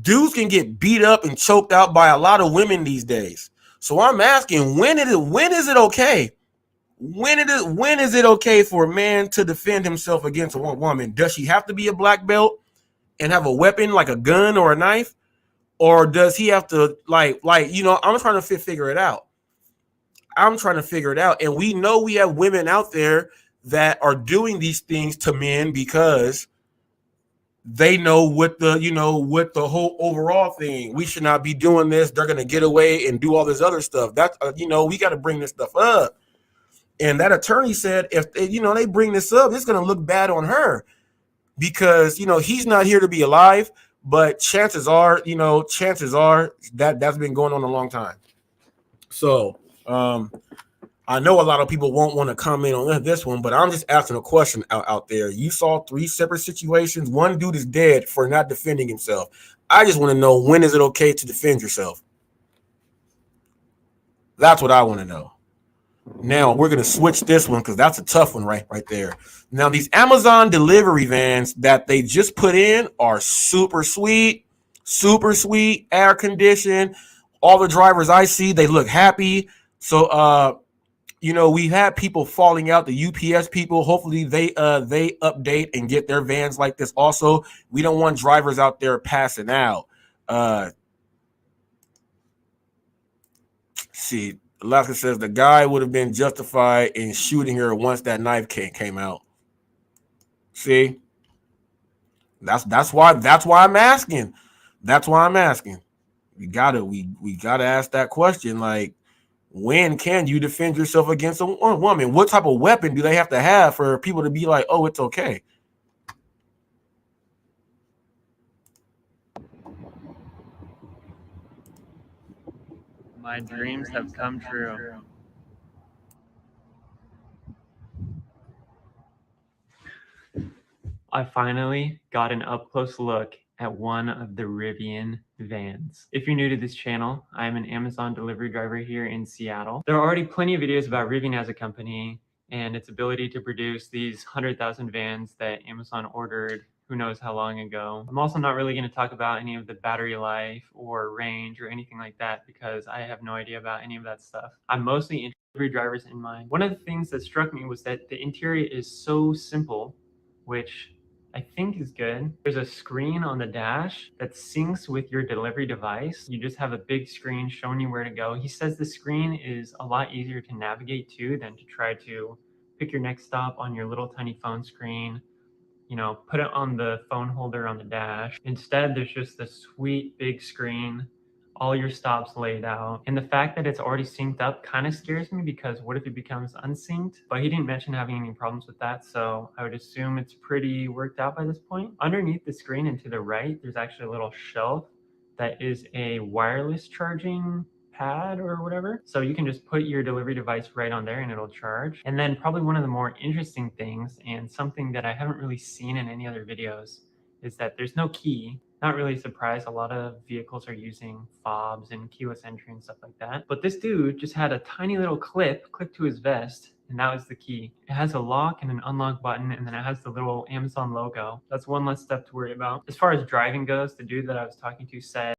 Dudes can get beat up and choked out by a lot of women these days. So I'm asking, when is it okay? When is it okay for a man to defend himself against a woman? Does she have to be a black belt and have a weapon like a gun or a knife? Or does he have to I'm trying to figure it out. And we know we have women out there that are doing these things to men because they know what the whole overall thing. We should not be doing this. They're going to get away and do all this other stuff. That's we got to bring this stuff up. And that attorney said if they bring this up, it's going to look bad on her because he's not here to be alive. But chances are that that's been going on a long time. So I know a lot of people won't want to comment on this one, but I'm just asking a question out there. You saw 3 separate situations. One dude is dead for not defending himself. I just want to know, when is it okay to defend yourself? That's what I want to know. Now we're going to switch this one because that's a tough one right there. Now, these Amazon delivery vans that they just put in are super sweet, air conditioned. All the drivers I see, they look happy. So, we've had people falling out, the UPS people. Hopefully they update and get their vans like this also. We don't want drivers out there passing out. See, Alaska says the guy would have been justified in shooting her once that knife came out. See? That's why I'm asking. We gotta ask that question, like, when can you defend yourself against a woman? What type of weapon do they have to have for people to be like, oh, it's okay? My dreams have come true. I finally got an up-close look at one of the Rivian vans. If you're new to this channel, I'm an Amazon delivery driver here in Seattle. There are already plenty of videos about Rivian as a company and its ability to produce these 100,000 vans that Amazon ordered who knows how long ago. I'm also not really going to talk about any of the battery life or range or anything like that because I have no idea about any of that stuff. I'm mostly interested in delivery drivers in mind. One of the things that struck me was that the interior is so simple, which I think is good. There's a screen on the dash that syncs with your delivery device. You just have a big screen showing you where to go. He says the screen is a lot easier to navigate to than to try to pick your next stop on your little tiny phone screen, put it on the phone holder on the dash. Instead, there's just this sweet big screen, all your stops laid out. And the fact that it's already synced up kind of scares me because what if it becomes unsynced? But he didn't mention having any problems with that, so I would assume it's pretty worked out by this point. Underneath the screen and to the right, there's actually a little shelf that is a wireless charging pad or whatever. So you can just put your delivery device right on there and it'll charge. And then probably one of the more interesting things, and something that I haven't really seen in any other videos, is that there's no key. Not really surprised. A lot of vehicles are using fobs and keyless entry and stuff like that. But this dude just had a tiny little clip clipped to his vest, and that was the key. It has a lock and an unlock button, and then it has the little Amazon logo. That's one less step to worry about. As far as driving goes, the dude that I was talking to said,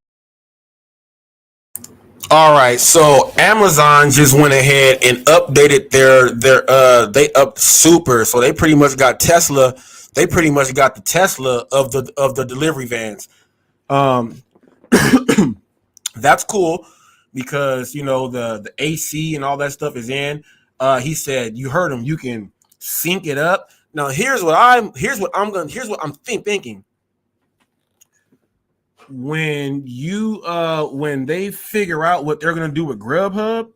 all right, so Amazon just went ahead and updated they upped super, so they pretty much got Tesla. They pretty much got the Tesla of the delivery vans. That's cool because the AC and all that stuff is in. He said, you heard him, you can sync it up. Now here's what I'm thinking. When they figure out what they're gonna do with Grubhub,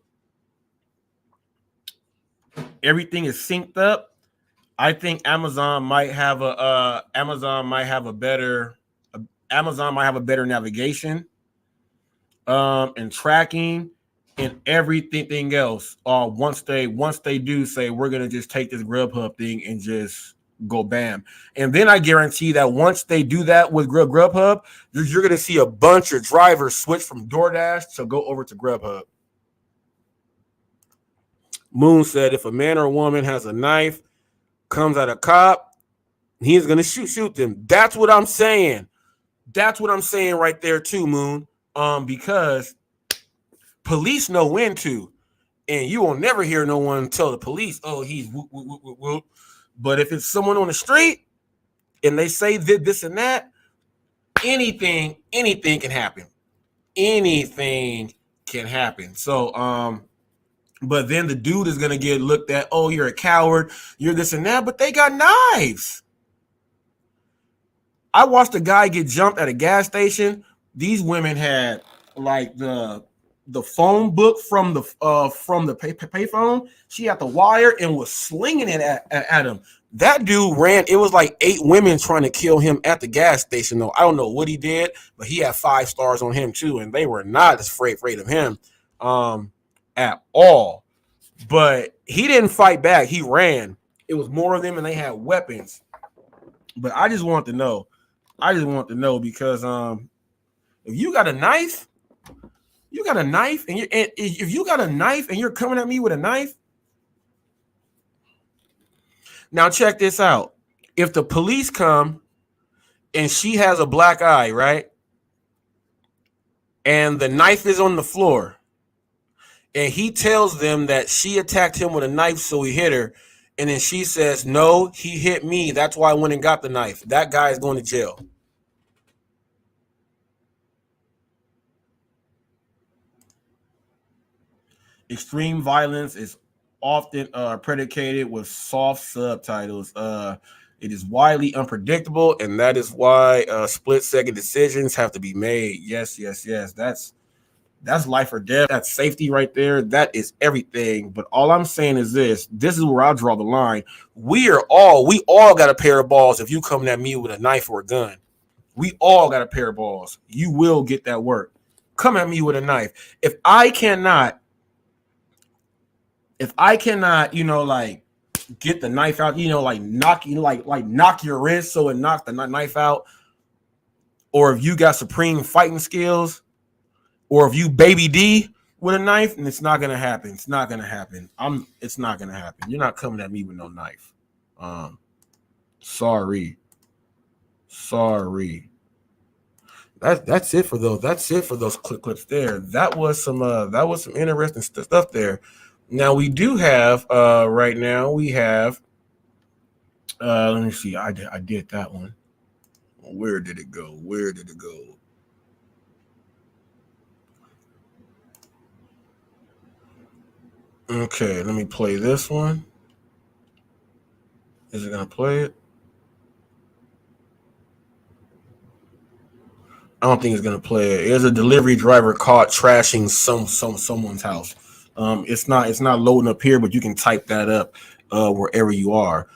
everything is synced up. I think Amazon might have a better navigation, and tracking and everything else. Once they do say we're gonna just take this Grubhub thing and just go bam, and then I guarantee that once they do that with Grubhub, you're gonna see a bunch of drivers switch from DoorDash to go over to Grubhub. Moon said, if a man or woman has a knife, comes at a cop, he's gonna shoot them. That's what I'm saying. That's what I'm saying right there too, Moon. Because police know when to, and you will never hear no one tell the police, "Oh, he's whoop, whoop, whoop, whoop, whoop." But if it's someone on the street and they say this and that, anything can happen. Anything can happen. So, but then the dude is gonna get looked at. Oh, you're a coward. You're this and that. But they got knives. I watched a guy get jumped at a gas station. These women had like the phone book from the payphone. She had the wire and was slinging it at him. That dude ran. It was like 8 women trying to kill him at the gas station. Though I don't know what he did, but he had 5 stars on him too, and they were not as afraid of him at all. But he didn't fight back. He ran. It was more of them, and they had weapons. But I just want to know. Because if you got a knife, and if you got a knife and you're coming at me with a knife. Now check this out. If the police come and she has a black eye, right? And the knife is on the floor, and he tells them that she attacked him with a knife, so he hit her. And then she says, no, he hit me. That's why I went and got the knife. That guy is going to jail. Extreme violence is often predicated with soft subtitles. It is widely unpredictable, and that is why split-second decisions have to be made. Yes. That's life or death. That's safety right there. That is everything. But all I'm saying is this is where I draw the line. We all got a pair of balls. If you come at me with a knife or a gun, we all got a pair of balls. You will get that work. Come at me with a knife. If I cannot, like get the knife out, like knock your wrist so it knocks the knife out, or if you got supreme fighting skills, or if you baby D with a knife, and it's not gonna happen. It's not gonna happen. It's not gonna happen. You're not coming at me with no knife. Sorry. That's it for those. That's it for those clips there. That was some interesting stuff there. Now we do have right now we have let me see. I did that one. Where did it go? Okay, let me play this one. Is it gonna play it? I don't think it's gonna play it. There's a delivery driver caught trashing someone's house. It's not loading up here, but you can type that up wherever you are.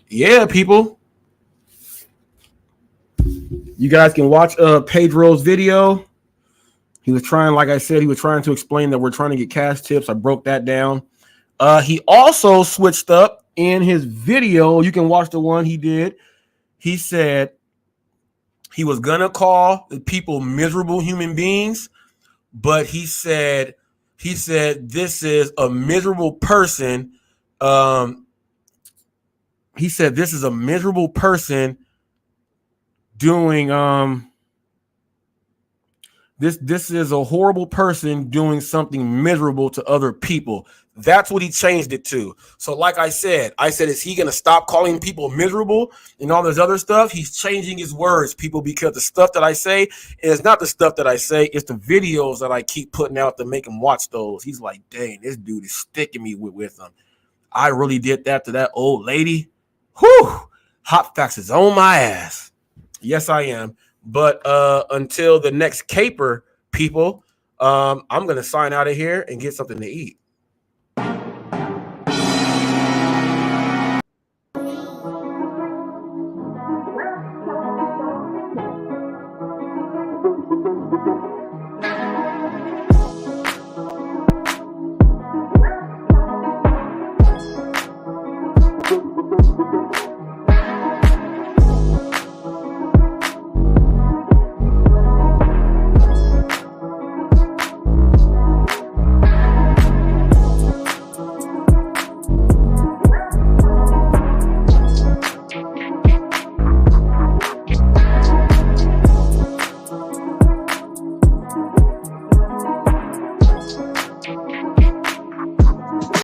Yeah, people. You guys can watch Pedro's video. He was trying, like I said, to explain that we're trying to get cash tips. I broke that down. He also switched up in his video. You can watch the one he did. He said he was gonna call the people miserable human beings, but he said this is a miserable person He said this is a miserable person doing this is a horrible person doing something miserable to other people. That's what he changed it to. So like I said, is he going to stop calling people miserable and all this other stuff? He's changing his words, people, because the stuff that I say is not the stuff that I say. It's the videos that I keep putting out to make him watch those. He's like, dang, this dude is sticking me with him. I really did that to that old lady. Whew. Hot Facts is on my ass. Yes, I am. But until the next caper, people, I'm going to sign out of here and get something to eat.